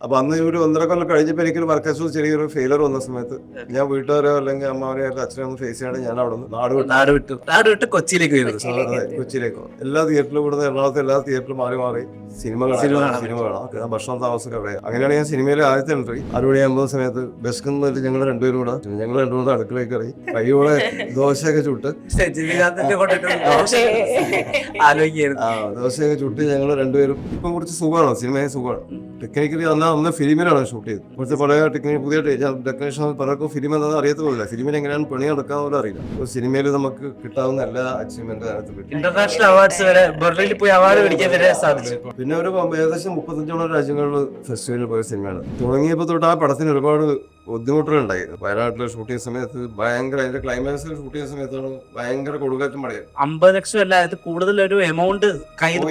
അപ്പൊ അന്ന് ഒരു 1.5 കൊല്ലം കഴിഞ്ഞപ്പോൾ എനിക്കൊരു വർക്കേഴ്സ് ചെറിയൊരു ഫെയിലർ വന്ന സമയത്ത് ഞാൻ വീട്ടുകാരോ അല്ലെങ്കിൽ അമ്മാവനെയോ അല്ലെങ്കിൽ അച്ഛനെ ഒന്ന് ഫേസ് ചെയ്യാണ്ട് ഞാൻ അവിടെ നിന്ന് നാട് വിട്ട് കൊച്ചിയിലേക്ക് വരുന്നത്. അതെ കൊച്ചിയിലേക്കോ എല്ലാ തിയേറ്ററിലും കൂടുന്ന എറണാകുളത്തെ എല്ലാ തിയേറ്ററിലും മാറി മാറി സിനിമ കാണാം ഭക്ഷണം താമസമൊക്കെ അവിടെ. അങ്ങനെയാണ് ഞാൻ സിനിമയിലെ ആദ്യത്തെ എൻട്രി. 6 സമയത്ത് ബസ്കെന്ന് ഞങ്ങൾ രണ്ടുപേരും കൂടെ അടുക്കളയിൽ കയറി കൈയോടെ ദോശയൊക്കെ ചുട്ട് ദോശയൊക്കെ ചുട്ട് ഞങ്ങൾ രണ്ടുപേരും ഇപ്പം കുറച്ച് സുഖമാണ്, സിനിമയെ സുഖമാണ്. ടെക്നിക്കലി അന്ന് ഫിലിമിലാണ് ഷൂട്ട് ചെയ്തത്. കുറച്ച് പഴയ പുതിയ ടെക്നീഷ്യൻ പലർക്കും ഫിലിം എന്താണെന്ന് അറിയത്തുമില്ല. ഫിലിമിൽ എങ്ങനെയാണ് പണി നടക്കാന്ന് പോലും അറിയില്ല. അപ്പോൾ സിനിമയിൽ നമുക്ക് കിട്ടാവുന്ന എല്ലാ അച്ചീവ്മെന്റ് അതിനകത്ത് കിട്ടും. ഇന്റർനാഷണൽ അവാർഡ്സ് വരെ ബെർലിനിൽ പോയി അവാർഡ് മേടിക്കാൻ വരെ സാധിച്ചു. പിന്നെ ഒരു ഏകദേശം 35 രാജ്യങ്ങളിൽ ഫെസ്റ്റിവലിൽ പോയ സിനിമയാണ്. തുടങ്ങിയപ്പോൾ തൊട്ട് ആ പടത്തിന് ഒരുപാട് ബുദ്ധിമുട്ടുകളുണ്ടായി. വയനാട്ടിൽ ഷൂട്ട് ചെയ്യുന്ന സമയത്ത് ഭയങ്കര, അതിന്റെ ക്ലൈമാക്സിൽ ഷൂട്ട് ചെയ്യുന്ന സമയത്താണ് ഭയങ്കര കൊടുങ്കാറ്റും മഴയാണ്. 50 ലക്ഷം അല്ല, അത് കൂടുതലൊരു എമൗണ്ട് കയ്യിൽ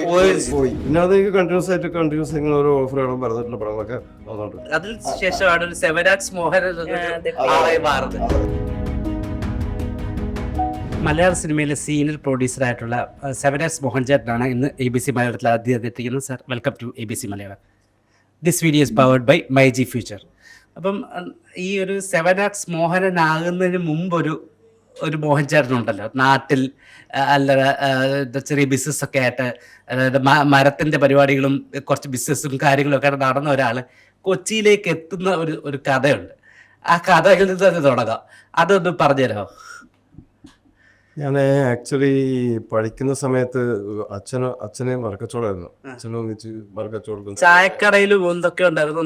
പോയി. പിന്നെ അതെനിക്ക് കണ്ടിന്യൂസ് ഇങ്ങനെ ഓരോ ഓഫറുകളും പറഞ്ഞിട്ടുള്ള പടങ്ങളൊക്കെ വന്നിട്ടുണ്ട്. അതിന് ശേഷമാണ് ഒരു സെവനാക്സ് മോഹൻ മാറുന്നത്. മലയാള സിനിമയിലെ സീനിയർ പ്രൊഡ്യൂസറായിട്ടുള്ള സെവനാക്സ് മോഹൻ ചേട്ടനാണ് ഇന്ന് ABC മലയാളത്തിൽ ആദ്യം എത്തിക്കുന്നത്. Sir, welcome to ABC Malayalam. This video is powered by myG future. അപ്പം ഈ ഒരു സെവനാക്സ് മോഹനനാകുന്നതിന് മുമ്പൊരു മോഹൻ ചേട്ടനുണ്ടല്ലോ നാട്ടിൽ, അല്ല ചെറിയ ബിസിനസ്സൊക്കെ ആയിട്ട്, അതായത് മരത്തിൻ്റെ പരിപാടികളും കുറച്ച് ബിസിനസ്സും കാര്യങ്ങളൊക്കെ ആയിട്ട് നടന്ന ഒരാൾ കൊച്ചിയിലേക്ക് എത്തുന്ന ഒരു കഥയുണ്ട്. ആ കഥയിൽ നിന്ന് തന്നെ തുടങ്ങാം. അതൊന്ന് പറഞ്ഞുതരാമോ? ഞാൻ ആക്ച്വലി പഠിക്കുന്ന സമയത്ത് അച്ഛനെ മറക്കച്ചോടായിരുന്നു. അച്ഛനെ ഒന്നിച്ച് മറക്കച്ചോടും ചായക്കടയിലും എന്തൊക്കെ ഉണ്ടായിരുന്നു.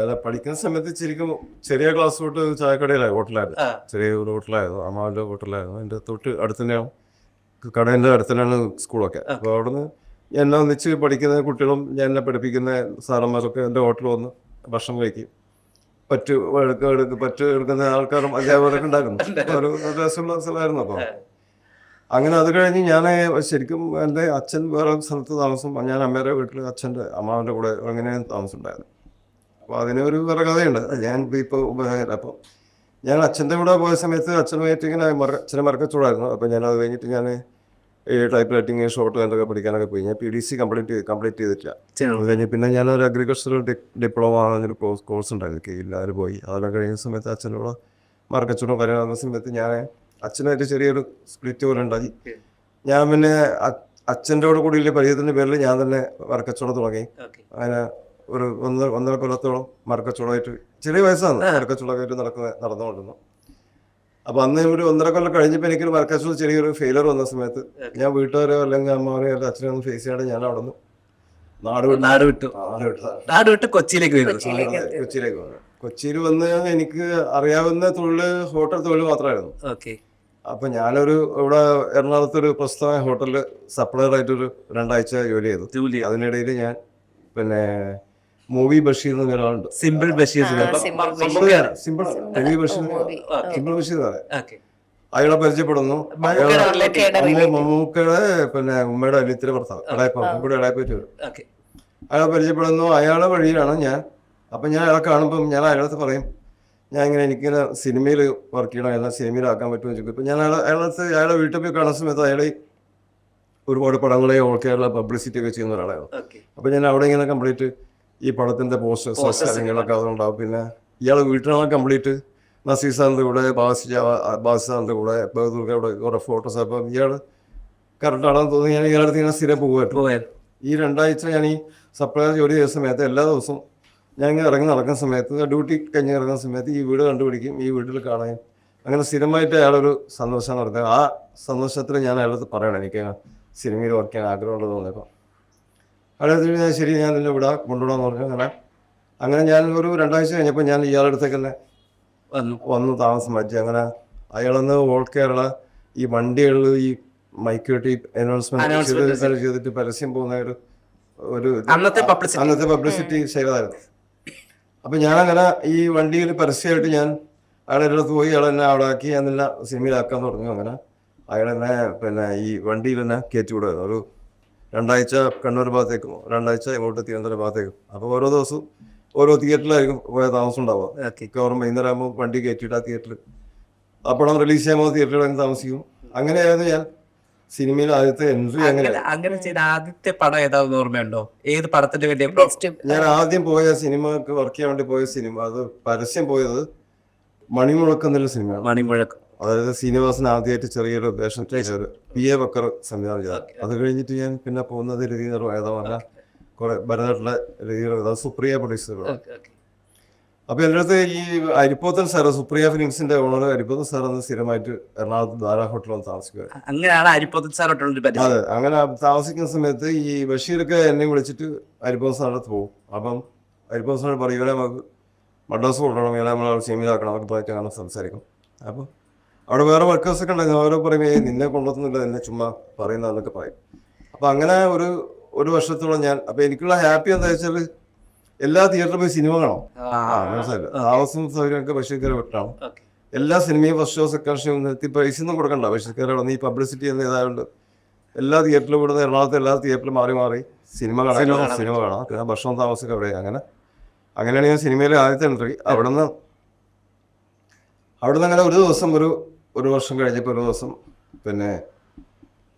അതെ, പഠിക്കുന്ന സമയത്ത് ശരിക്കും ചെറിയ ക്ലാസ് തൊട്ട് ചായക്കടയിലായിരുന്നു, ഹോട്ടലായിരുന്നു. ചെറിയ ഒരു ഹോട്ടലായിരുന്നു, അമ്മാവിന്റെ ഹോട്ടലായിരുന്നു. എൻ്റെ തൊട്ട് അടുത്ത് തന്നെയാണ് കടേൻ്റെ അടുത്ത് തന്നെയാണ് സ്കൂളൊക്കെ. അപ്പോൾ അവിടുന്ന് എന്നെ ഒന്നിച്ച് പഠിക്കുന്ന കുട്ടികളും എന്നെ പഠിപ്പിക്കുന്ന സാറന്മാരൊക്കെ എൻ്റെ ഹോട്ടലിൽ വന്ന് ഭക്ഷണം കഴിക്കും. പറ്റ് എടുക്കുന്ന ആൾക്കാരും അധ്യാപകരൊക്കെ ഉണ്ടായിരുന്നു. ഒരു രസമുള്ള സ്ഥലമായിരുന്നു. അപ്പോൾ അങ്ങനെ അത് കഴിഞ്ഞ് ഞാൻ ശരിക്കും എൻ്റെ അച്ഛൻ വേറെ സ്ഥലത്ത് താമസം, ഞാൻ അമ്മയുടെ വീട്ടിൽ അമ്മാവൻ്റെ കൂടെ അങ്ങനെ താമസം ഉണ്ടായിരുന്നു. അപ്പോൾ അതിനൊരു വേറെ കഥയുണ്ട്. ഞാൻ ഇപ്പോൾ അപ്പോൾ ഞാൻ അച്ഛൻ്റെ കൂടെ പോയ സമയത്ത് അച്ഛനുമായിട്ട് ഇങ്ങനെ അച്ഛനെ മറക്കച്ചോടായിരുന്നു. അപ്പോൾ ഞാൻ അത് കഴിഞ്ഞിട്ട് ഞാൻ ഈ ടൈപ്പ് റൈറ്റിംഗ്, ഷോർട്ട് ഹാൻഡൊക്കെ പഠിക്കാനൊക്കെ പോയി. ഞാൻ PDC കംപ്ലീറ്റ് ചെയ്തിട്ടില്ല. അത് കഴിഞ്ഞ് പിന്നെ ഞാനൊരു അഗ്രികൾച്ചറൽ ഡിപ്ലോമ എന്നൊരു കോഴ്സ് ഉണ്ടായിരുന്നു, കീഴിൽ പോയി. അതെല്ലാം കഴിയുന്ന സമയത്ത് അച്ഛൻ്റെ കൂടെ മറക്കച്ചോടും കാര്യമാകുന്ന സമയത്ത് ഞാൻ അച്ഛനായിട്ട് ചെറിയൊരു സ്പ്ലിറ്റ് പോലെ ഉണ്ടായി. ഞാൻ പിന്നെ അച്ഛൻ്റെ കൂടെ പരിചയത്തിൻ്റെ പേരിൽ ഞാൻ തന്നെ മറക്കച്ചോടം തുടങ്ങി. അങ്ങനെ ഒരു 1.5 കൊല്ലത്തോളം മറക്കച്ചോടമായിട്ട്, ചെറിയ വയസ്സാണ് മറക്കച്ചോടമായിട്ട് നടന്നുകൊണ്ടിരുന്നു. അപ്പൊ അന്ന് ഒരു 1.5 കൊല്ലം കഴിഞ്ഞപ്പോൾ എനിക്കൊരു മറക്കച്ചോട് ചെറിയൊരു ഫെയിലർ വന്ന സമയത്ത് ഞാൻ വീട്ടുകാരോ അല്ലെങ്കിൽ അമ്മാവനെയോ അല്ലെങ്കിൽ അച്ഛനെ ഒന്ന് ഫേസ് ചെയ്യാണ്ട് ഞാൻ അവിടെ നിന്ന് നാട് വിട്ട് കൊച്ചിയിലേക്ക് വന്നു. കൊച്ചിയിൽ വന്ന് എനിക്ക് അറിയാവുന്ന തൊഴില് ഹോട്ടൽ തൊഴിൽ മാത്രമായിരുന്നു. അപ്പൊ ഞാനൊരു ഇവിടെ എറണാകുളത്തൊരു പ്രസ്തുതമായ ഹോട്ടലിൽ സപ്ലയർ ആയിട്ടൊരു 2 ആഴ്ച ജോലി ചെയ്തു. അതിനിടയിൽ ഞാൻ പിന്നെ മൂവി ബഷീർ എന്ന് ഒരാളുണ്ട്, സിമ്പിൾ ബഷീർ അയാളെ പരിചയപ്പെടുന്നു. മമ്മൂക്കയുടെ പിന്നെ ഉമ്മയുടെ അനിയത്തിന്റെ ഭർത്താവ് ഇളയപ്പറ്റൂർ. അയാളെ പരിചയപ്പെടുന്നു. അയാളെ വഴിയിലാണ് ഞാൻ. അപ്പൊ ഞാൻ അയാളെ കാണുമ്പോൾ ഞാൻ അയാളത്ത് പറയും, ഞാൻ ഇങ്ങനെ എനിക്കിങ്ങനെ സിനിമയിൽ വർക്ക് ചെയ്യണം, എല്ലാം സിനിമയിലാക്കാൻ പറ്റുമെന്ന് ചോദിക്കും. ഇപ്പൊ ഞാൻ അയാളെ വീട്ടിൽ പോയി കാണുന്ന സമയത്ത് അയാളെ ഒരുപാട് പടങ്ങളെയും ഓൾ കേരള പബ്ലിസിറ്റി ഒക്കെ ചെയ്യുന്ന ഒരാളായിരുന്നു. അപ്പൊ ഞാൻ അവിടെ ഇങ്ങനെ കംപ്ലീറ്റ് ഈ പടത്തിന്റെ പോസ്റ്റേഴ്സ് കാര്യങ്ങളൊക്കെ അതുണ്ടാവും. പിന്നെ ഇയാളെ വീട്ടിലാണ് കംപ്ലീറ്റ് നസീർ സാറിന്റെ കൂടെ, ബാസി സാറിന്റെ കൂടെ, ബഹദൂർക്കയുടെ കുറെ ഫോട്ടോസ്. അപ്പം ഇയാൾ കറക്റ്റ് ആണെന്ന് തോന്നി ഞാൻ ഇയാളടുത്ത് ഇങ്ങനെ സ്ഥിരം പോകുമായിരുന്നു. ഈ 2 ആഴ്ച ഞാൻ ഈ സപ്ലൈ ജോലി ചെയ്ത സമയത്ത് എല്ലാ ദിവസവും ഞാൻ ഇങ്ങനെ നടക്കുന്ന സമയത്ത്, ഡ്യൂട്ടി കഴിഞ്ഞ് ഇറങ്ങുന്ന സമയത്ത് ഈ വീട് കണ്ടുപിടിക്കും, ഈ വീട്ടിൽ കാണാൻ. അങ്ങനെ സ്ഥിരമായിട്ട് അയാളൊരു സന്തോഷം നടത്തുക. ആ സന്തോഷത്തിൽ ഞാൻ അയാളത്ത് പറയണം എനിക്ക് സിനിമയിൽ വർക്ക് ചെയ്യാൻ ആഗ്രഹമുണ്ടെന്ന് തോന്നിയപ്പോൾ അയാളത്തിൽ ഞാൻ ശരി, ഞാൻ എന്നെ കൊണ്ടുവിടാന്ന് പറഞ്ഞു. അങ്ങനെ ഞാൻ ഒരു 2 ആഴ്ച കഴിഞ്ഞപ്പോൾ ഞാൻ ഇയാളുടെ അടുത്തേക്ക് തന്നെ വന്ന് താമസം മാറ്റി. അങ്ങനെ അയാളന്ന് ഓൾ കേരള ഈ വണ്ടികളിൽ ഈ മൈക്ക് കെട്ടി അനൗൺസ്മെന്റ് ചെയ്തിട്ട് പരസ്യം പോകുന്ന ഒരു അന്നത്തെ പബ്ലിസിറ്റി ചെയ്തതായിരുന്നു. അപ്പൊ ഞാനങ്ങനെ ഈ വണ്ടിയിൽ പരസ്യമായിട്ട് ഞാൻ അയാളുടെ അടുത്ത് പോയി. അയാളെന്നെ അവിടെ ആക്കി, അന്നെല്ല സിനിമയിലാക്കാൻ തുടങ്ങി. അങ്ങനെ അയാളെന്നെ പിന്നെ ഈ വണ്ടിയിൽ തന്നെ കയറ്റി വിടുമായിരുന്നു. ഒരു 2 ആഴ്ച കണ്ണൂർ ഭാഗത്തേക്കും 2 ആഴ്ച ഇങ്ങോട്ട് തിരുവനന്തപുരം ഭാഗത്തേക്കും. അപ്പോൾ ഓരോ ദിവസവും ഓരോ തിയേറ്ററിലായിരിക്കും പോയ താമസം ഉണ്ടാവുക. മിക്കവാറും വൈകുന്നേരം ആകുമ്പോൾ വണ്ടി കയറ്റിയിട്ട് ആ തിയേറ്ററിൽ ആ പടം റിലീസ് ചെയ്യുമ്പോൾ തിയേറ്ററിൽ താമസിക്കും. അങ്ങനെയായിരുന്നു ഞാൻ സിനിമയിൽ ആദ്യത്തെ എൻട്രി അങ്ങനെ. അങ്ങനെ ചെയ്ത ആദ്യത്തെ പടം ഏതാണെന്ന് ഓർമ്മയുണ്ടോ? ഏത് പടത്തിന്റെ വേണ്ടി ഞാൻ ആദ്യം പോയ സിനിമക്ക് വർക്ക് ചെയ്യാൻ വേണ്ടി പോയ സിനിമ, അത് പരസ്യം പോയത് മണിമുഴക്കം എന്നുള്ള സിനിമയാണ്. മണിമുഴക്കം. അതായത് ശ്രീനിവാസൻ ആദ്യമായിട്ട് ചെറിയൊരു വേഷം ചെയ്തൊരു PA ബക്കർ സംവിധാനം ചെയ്ത. അത് കഴിഞ്ഞിട്ട് ഞാൻ പിന്നെ പോകുന്നത് രതി നിർവഹണ കുറെ ഭരതനാട്ടിലെ രതി സുപ്രിയ പ്രൊഡ്യൂസർ. അപ്പൊ എൻ്റെ അടുത്ത് ഈ അരിപ്പോത്തൻ സാർ, സുപ്രിയ ഫിലിംസിന്റെ ഓണർ അരിപ്പോത്തൻ സാർ എന്ന് സ്ഥിരമായിട്ട് എറണാകുളത്ത് ധാരാ ഹോട്ടലിൽ വന്ന് താമസിക്കുക. അങ്ങനെയാണ് അരിപ്പോത്തൻ സാറോട്ടുള്ള. അതെ, അങ്ങനെ താമസിക്കുന്ന സമയത്ത് ഈ ബഷീറൊക്കെ എന്നെ വിളിച്ചിട്ട് അരിപ്പോത്തൻ സാറിന്റെ അടുത്ത് പോകും. അപ്പം അരിപ്പോത്തൻ സാർ പറയും, ഇവരെ നമുക്ക് മദ്രാസ് കൊണ്ടുവരണം, ഇവരെ നമ്മൾ സിനിമയിലാക്കണം, അവർക്ക് പോയിട്ട് അങ്ങനെ സംസാരിക്കും. അപ്പം അവിടെ വേറെ വർക്കേഴ്സൊക്കെ ഉണ്ടായിരുന്നു. അവരെ പറയും, നിന്നെ കൊണ്ടുവന്നില്ല, എന്നെ ചുമ്മാ പറയുന്നതെന്നൊക്കെ പറയും. അപ്പം അങ്ങനെ ഒരു വർഷത്തോളം ഞാൻ, അപ്പം എനിക്കുള്ള ഹാപ്പി എന്താ വെച്ചാൽ എല്ലാ തിയേറ്ററിൽ പോയി സിനിമ കാണാം. മനസ്സിലായില്ല, താമസം സൗകര്യമൊക്കെ ബഷീർക്കാരെ വിട്ടാണ്. എല്ലാ സിനിമയും ഫസ്റ്റ് ഷോ സെക്കൻഡ് ഷോ നിർത്തി പൈസ ഒന്നും കൊടുക്കണ്ട. ബഷീർക്കാരെ വന്ന് ഈ പബ്ലിസിറ്റി എന്ന് ഏതായതുകൊണ്ട് എല്ലാ തിയേറ്ററിലും ഇവിടുന്ന് എറണാകുളത്ത് എല്ലാ തിയേറ്ററിലും മാറി സിനിമ കാണാം. പിന്നെ ഭക്ഷണം താമസമൊക്കെ അവിടെ. അങ്ങനെയാണ് ഞാൻ സിനിമയിലെ ആദ്യത്തെ എൻട്രി. അവിടുന്ന് അങ്ങനെ ഒരു ദിവസം ഒരു വർഷം കഴിഞ്ഞപ്പോൾ ഒരു ദിവസം പിന്നെ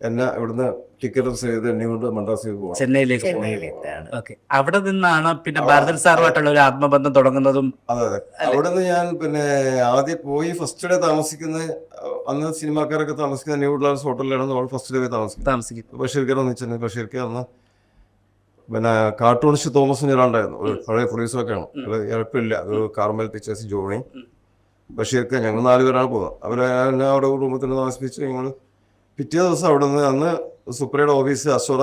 എന്നെ ഇവിടുന്ന് ടിക്കറ്റ് ചെയ്ത് എന്നെ കൊണ്ട് മദ്രാസിൽ പോകാം, ചെന്നൈയിലേക്ക്. അവിടെ നിന്നാണ് പിന്നെ ഭാരതൻ സാറുമായിട്ടുള്ള ഒരു ആത്മബന്ധം തുടങ്ങുന്നതും. അതെ. അവിടെ നിന്ന് ഞാൻ പിന്നെ ആദ്യം പോയി ഫസ്റ്റ് ഡേ താമസിക്കുന്ന, അന്ന് സിനിമാക്കാരൊക്കെ താമസിക്കുന്ന ന്യൂ വുഡ്ലാൻഡ്സ് ഹോട്ടലിലാണ് നമ്മൾ ഫസ്റ്റ് ഡേ താമസിക്കുന്നത്. ബഷീർക്കാരെ ഒന്നിച്ചു. ബഷീർക്ക് അന്ന് പിന്നെ കാർട്ടൂണിസ്റ്റ് തോമസ് ഒരാളുണ്ടായിരുന്നു, ഒരു പഴയ പ്രൊഡ്യൂസറൊക്കെയാണ്. എളുപ്പമില്ല, ഒരു കാർമൽ പിക്ചേഴ്സ് ജോണി, ബഷീർക്ക്, ഞങ്ങൾ 4 പേരാണ് പോകുന്നത്. അവരെ അവിടെ റൂമിൽ തന്നെ താമസിപ്പിച്ച് ഞങ്ങൾ പിറ്റേ ദിവസം അവിടെ നിന്ന്, അന്ന് സുപ്രിയയുടെ ഓഫീസ് അശ്വറ.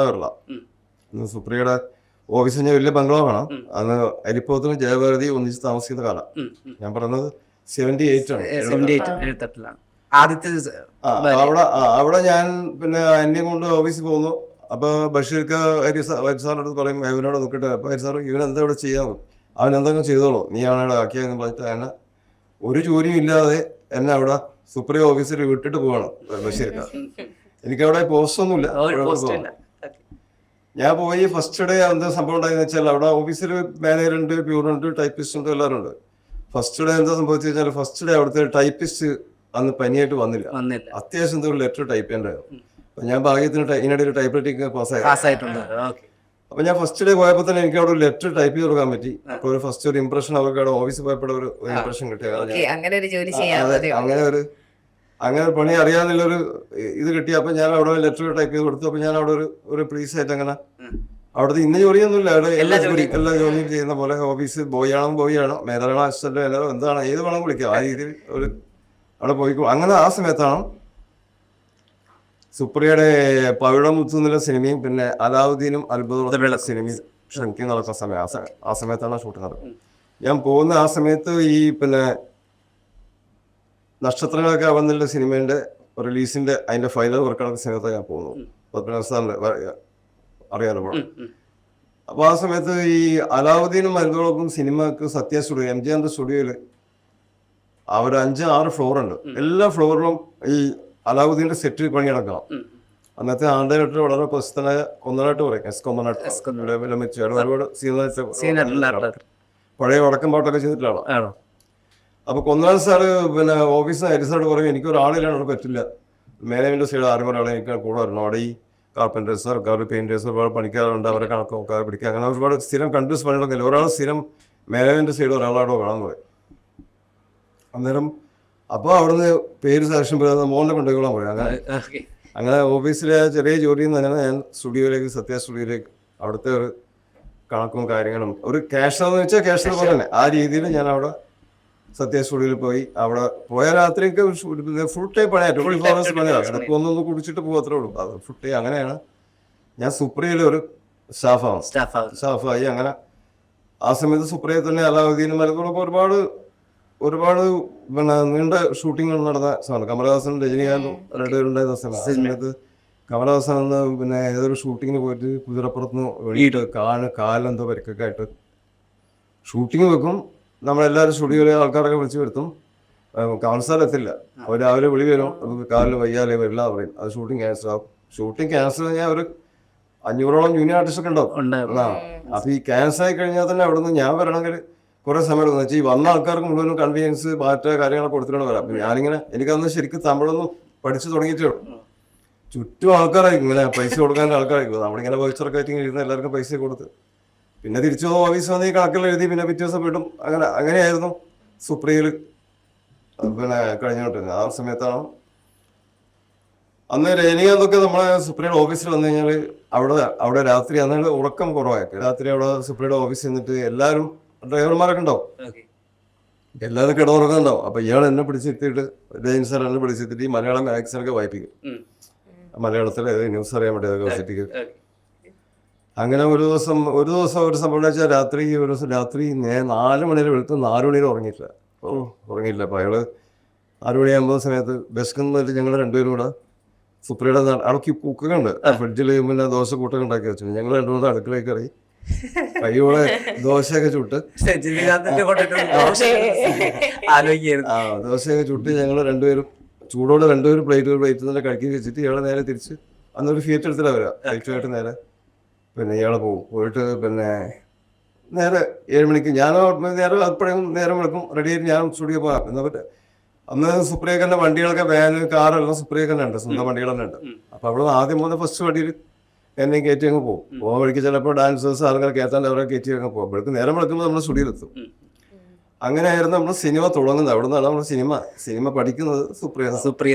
സുപ്രിയയുടെ ഓഫീസ് ഞാൻ വലിയ ബംഗ്ലാവാണ്. അന്ന് അരിപ്പോത്തിനും ജയഭാരതി ഒന്നിച്ച് താമസിക്കുന്ന കാലം. ഞാൻ പറഞ്ഞത് 78 ആണ്. അവിടെ ഞാൻ പിന്നെ എന്നെ കൊണ്ട് ഓഫീസിൽ പോകുന്നു. അപ്പൊ ബഷീർക്ക് ഹരിസാറിന്റെ അടുത്ത് പറയും, ഇവനോട് നോക്കിയിട്ട്, അപ്പൊ ഹരിസാർ ഇവൻ എന്താ ഇവിടെ ചെയ്യാമോ, അവൻ എന്തെങ്കിലും ചെയ്തോളൂ, നീ അവനോട് ആക്കിയെന്ന് പറഞ്ഞിട്ട് എന്നെ ഒരു ജോലിയും ഇല്ലാതെ എന്നെ അവിടെ സുപ്രിയ ഓഫീസിൽ വിട്ടിട്ട് പോവാണ് ബഷീർക്ക്. എനിക്കവിടെ പോസ്റ്റൊന്നുമില്ല. ഞാൻ പോയി ഫസ്റ്റ് ഡേ എന്താ സംഭവം ഉണ്ടായെന്ന് വെച്ചാൽ, അവിടെ ഓഫീസിൽ മാനേജറുണ്ട്, പ്യൂറുണ്ട്, ടൈപ്പിസ്റ്റ് ഉണ്ട്, എല്ലാവരും ഉണ്ട്. ഫസ്റ്റ് ഡേ എന്താ സംഭവിച്ചു വെച്ചാൽ, ഫസ്റ്റ് ഡേ അവിടുത്തെ ടൈപ്പിസ്റ്റ് അന്ന് പനിയായിട്ട് വന്നില്ല. അത്യാവശ്യം എന്തെങ്കിലും ലെറ്റർ ടൈപ്പ് ചെയ്യണ്ടായിരുന്നു. അപ്പൊ ഞാൻ ഭാഗ്യത്തിന് ഇതിനിടയിൽ ടൈപ്പ് റൈറ്റിംഗ് പാസ്സായിട്ടുണ്ട്. അപ്പൊ ഞാൻ ഫസ്റ്റ് ഡേ പോയപ്പോൾ തന്നെ എനിക്ക് അവിടെ ഒരു ലെറ്റർ ടൈപ്പ് ചെയ്ത് കൊടുക്കാൻ പറ്റി. അപ്പൊ ഒരു ഫസ്റ്റ് ഒരു ഇംപ്രഷൻ അവർക്ക് അവിടെ ഓഫീസിൽ പോയപ്പോൾ ഒരു ഇംപ്രഷൻ കിട്ടിയ അങ്ങനെ ഒരു പണി അറിയാന്നുള്ളൊരു ഇത് കിട്ടി. അപ്പൊ ഞാൻ അവിടെ ലെറ്റർ ടൈപ്പ് ചെയ്ത് കൊടുത്തു. അപ്പൊ ഞാൻ അവിടെ ഒരു പ്രീസായിട്ട് അങ്ങനെ അവിടുത്തെ ഇന്ന ജോലിയൊന്നുമില്ല, അവിടെ എല്ലാ ജോലിയും ചെയ്യുന്ന പോലെ ഓഫീസ് ബോയ് ആണോ മേധാണോ അസിസ്റ്റന്റോ എല്ലാവരും എന്താണ് ഏത് വേണം വിളിക്കാം, ആ രീതിയിൽ ഒരു അവിടെ പോയിക്കോ. അങ്ങനെ ആ സമയത്താണ് സുപ്രിയയുടെ പവിഴമുത്ത് എന്നുള്ള സിനിമയും പിന്നെ അലാവുദ്ദീനും അത്ഭുതമുള്ള സിനിമയും ഷൂട്ടിങ് നടക്കുന്ന സമയം. ആ സമയത്താണ് ഷൂട്ടിങ് നടക്കുന്നത്. ഞാൻ പോകുന്ന ആ സമയത്ത് ഈ പിന്നെ നക്ഷത്രങ്ങളൊക്കെ വന്നുള്ള സിനിമയുടെ റിലീസിന്റെ അതിന്റെ ഫൈനൽ വർക്ക് നടക്കുന്ന സമയത്താണ് ഞാൻ പോകുന്നത്. പത്മനാഭസാറിന്റെ അറിയാലോ. അപ്പൊ ആ സമയത്ത് ഈ അലാവുദ്ദീനും അത്ഭുതമുള്ള സിനിമക്ക് സത്യ സ്റ്റുഡിയോ, MGR സ്റ്റുഡിയോയില് അവർ 5-6 ഫ്ലോർ ഉണ്ട്. എല്ലാ ഫ്ലോറിലും ഈ അലാവുദ്ദീന്റെ സെറ്റ് പണി നടക്കണം. അന്നത്തെ ആണ്ടനായിട്ട് വളരെ പ്രസിദ്ധനായ കൊന്നനാട്ട് പറയും, ഒരുപാട് പഴയ വടക്കം പാട്ടൊക്കെ ചെയ്തിട്ടുള്ള. അപ്പൊ കൊന്നനാട് സാറ് പിന്നെ ഓഫീസിൽ ഹരിസാറോട് പറയും, എനിക്ക് ഒരാളിലാണ് അവിടെ പറ്റില്ല, മാനേജ്മെന്റ് സൈഡ് ആരും ഒരാളെ എനിക്ക് കൂടെ വരണം. അവിടെ ഈ കാർപ്പൻറ്റേഴ്സ്, പെയിന്റേഴ്സ്, ഒരുപാട് പണിക്കാരുണ്ട്, അവരെ കണക്ക് നോക്കാതെ പിടിക്കുക, അങ്ങനെ ഒരുപാട് സ്ഥിരം കണ്ടിന്യൂസ് പണികളൊക്കെ ഇല്ല. ഒരാൾ സ്ഥിരം മാനേജ്മെന്റ് സൈഡ് ഒരാളവിടെ വേണമെന്ന് പറയും. അന്നേരം അപ്പോൾ അവിടുന്ന് പേര് സെലക്ഷൻ മോളിനെ കൊണ്ടുപോയിക്കോളാൻ പറയും. അങ്ങനെ ഓഫീസിലെ ചെറിയ ജോലിയിൽ നിന്ന് തന്നെ ഞാൻ സ്റ്റുഡിയോയിലേക്ക്, സത്യ സ്റ്റുഡിയോയിലേക്ക്, അവിടുത്തെ ഒരു കണക്കും കാര്യങ്ങളും ഒരു ക്യാഷെന്ന് വെച്ചാൽ ക്യാഷ് പോലെ തന്നെ ആ രീതിയിൽ ഞാൻ അവിടെ സത്യ സ്റ്റുഡിയോയിൽ പോയി. അവിടെ പോയ രാത്രിയൊക്കെ ഫുൾ ടൈം പണിയായിട്ട് 24 hours പണിയാണ്. ഇടയ്ക്ക് ഒന്നൊന്ന് കുടിച്ചിട്ട് പോകത്രേ ഉള്ളൂ. അത് ഫുൾ ടൈം. അങ്ങനെയാണ് ഞാൻ സുപ്രിയയിലെ ഒരു സ്റ്റാഫായി. അങ്ങനെ ആ സമയത്ത് സുപ്രിയ തന്നെ അലാവുദ്ദീനും മലപ്പുറമൊക്കെ ഒരുപാട് പിന്നെ നീണ്ട ഷൂട്ടിങ്ങൾ നടന്ന സമയമാണ്. കമലഹാസൻ, രജനീകാന്തും രണ്ടുപേരുണ്ടായിരുന്ന സമയത്ത് കമലഹാസൻ അന്ന് പിന്നെ ഏതൊരു ഷൂട്ടിങ്ങിന് പോയിട്ട് കുതിരപ്പുറത്തുനിന്ന് വെളിയിട്ട് കാലെന്തോ പരിക്കൊക്കെ ആയിട്ട് ഷൂട്ടിങ് വെക്കും. നമ്മളെല്ലാവരും സ്റ്റുഡിയോയിലെ ആൾക്കാരൊക്കെ വിളിച്ചു വരുത്തും. കമൽസാർ എത്തില്ല. അവർ രാവിലെ വിളി വരും, കാലിൽ വയ്യാലേ വരില്ല പറയും. അത് ഷൂട്ടിങ് ക്യാൻസൽ ആവും. ഷൂട്ടിങ് ക്യാൻസൽ കഴിഞ്ഞാൽ ഒരു 500ഓളം ജൂനിയർ ആർട്ടിസ്റ്റ് ഒക്കെ ഉണ്ടാവും. അപ്പൊ ഈ ക്യാൻസൽ ആയി കഴിഞ്ഞാൽ തന്നെ അവിടെ നിന്ന് ഞാൻ വരണമെങ്കിൽ കുറെ സമയം എടുക്കും. വെച്ചാൽ ഈ വന്ന ആൾക്കാർക്ക് മുഴുവനും കൺവീനിയൻസ് മാറ്റ കാര്യങ്ങളൊക്കെ കൊടുത്തിട്ടാണ് വരാം. അപ്പൊ ഞാനിങ്ങനെ എനിക്കന്ന് ശരിക്കും തമിഴൊന്നും പഠിച്ചു തുടങ്ങിയിട്ടേ ഉള്ളൂ. ചുറ്റും ആൾക്കാരായിരിക്കും ഇങ്ങനെ പൈസ കൊടുക്കാൻ ആൾക്കാരായിരിക്കും. നമ്മളിങ്ങനെ വോയിച്ചറൊക്കെ ആയിട്ട് ഇരുന്ന് എല്ലാവർക്കും പൈസ കൊടുത്ത് പിന്നെ തിരിച്ചു ഓഫീസ് വന്ന് ഈ കണക്കെല്ലാം എഴുതി പിന്നെ പിറ്റേ ദിവസം വീണ്ടും അങ്ങനെയായിരുന്നു സുപ്രിയയിൽ പിന്നെ കഴിഞ്ഞോണ്ടിരുന്നത്. ആ സമയത്താണ് അന്ന് രജനീകാന്തൊക്കെ നമ്മളെ സുപ്രിയയുടെ ഓഫീസിൽ വന്നു കഴിഞ്ഞാൽ അവിടെ രാത്രി അന്ന് ഉറക്കം കുറവായിട്ട് രാത്രി അവിടെ സുപ്രിയയുടെ ഓഫീസിൽ നിന്നിട്ട് എല്ലാവരും ഡ്രൈവർമാരൊക്കെ ഉണ്ടാവും, എല്ലാവരും കിടന്നുറങ്ങുന്നുണ്ടാവും. അപ്പൊ ഇയാൾ എന്നെ പിടിച്ചെത്തിയിട്ട് രജനി സാർ എന്നെ പിടിച്ചെത്തിയിട്ട് ഈ മലയാളം മാഗസിനൊക്കെ വായിപ്പിക്കും. മലയാളത്തിലെ ന്യൂസ് അറിയാൻ വേണ്ടി അതൊക്കെ വെച്ചിട്ട് അങ്ങനെ ഒരു ദിവസം ഒരു സംഭവം വെച്ചാൽ രാത്രി 4 മണി വരെ വെളുത്ത് 4 മണി വരെ ഉറങ്ങിയില്ല. ഉറങ്ങിയില്ല. അപ്പൊ അയാള് 6 മണിയാകുമ്പോൾ സമയത്ത് ബസ്കെന്ന് ഞങ്ങൾ രണ്ടുപേരും കൂടെ സുപ്രിയയുടെ അളക്കി കുക്കൊക്കെ ഉണ്ട് ഫ്രിഡ്ജിൽ, പിന്നെ ദോശ കൂട്ടൊക്കെ ഉണ്ടാക്കി വെച്ചു. ഞങ്ങൾ രണ്ടുമൂന്ന് അടുക്കളയിൽ കയറി കൈയോടെ ദോശയൊക്കെ ചുട്ട് ദോശയൊക്കെ ചുട്ട് ഞങ്ങൾ രണ്ടുപേരും ചൂടോടെ പ്ലേറ്റ് തന്നെ കഴിക്കി വെച്ചിട്ട് ഇയാളെ നേരെ തിരിച്ച് അന്നൊരു ഫിയറ്റ് എടുത്തിട്ടാ വരിക. ഫ്ലൈറ്റുമായിട്ട് നേരെ പിന്നെ ഇയാളെ പോയിട്ട് പിന്നെ നേരെ 7 മണിക്ക് ഞാൻ നേരെ അപ്പോഴും നേരം വിളിക്കും റെഡിയായിട്ട് ഞാൻ സ്റ്റുഡിയോ പോകാം. എന്നിട്ട് അന്ന് സുപ്രിയക്കൻ്റെ വണ്ടികളൊക്കെ വാന് കാറെല്ലാം സുപ്രിയക്കന്നെ ഉണ്ട്, സ്വന്തം വണ്ടികളെന്നെ ഉണ്ട്. അപ്പൊ അവിടെ ആദ്യം പോകുന്ന ഫസ്റ്റ് വണ്ടിയിൽ എന്നെ കയറ്റി അങ്ങ് പോകും. പോകാൻ വഴിക്ക് ചിലപ്പോൾ ഡാൻസേഴ്സ് ആളുകൾ കയറ്റാണ്ട് അവരെ കയറ്റി അങ്ങ് പോകും. അപ്പോഴേക്ക് നേരം വിളിക്കുമ്പോൾ നമ്മൾ സ്റ്റുഡിയോയിലെത്തും. അങ്ങനെയായിരുന്നു നമ്മൾ സിനിമ തുടങ്ങുന്നത്. അവിടെ നിന്നാണ് നമ്മൾ സിനിമ പഠിക്കുന്നത് സുപ്രിയ.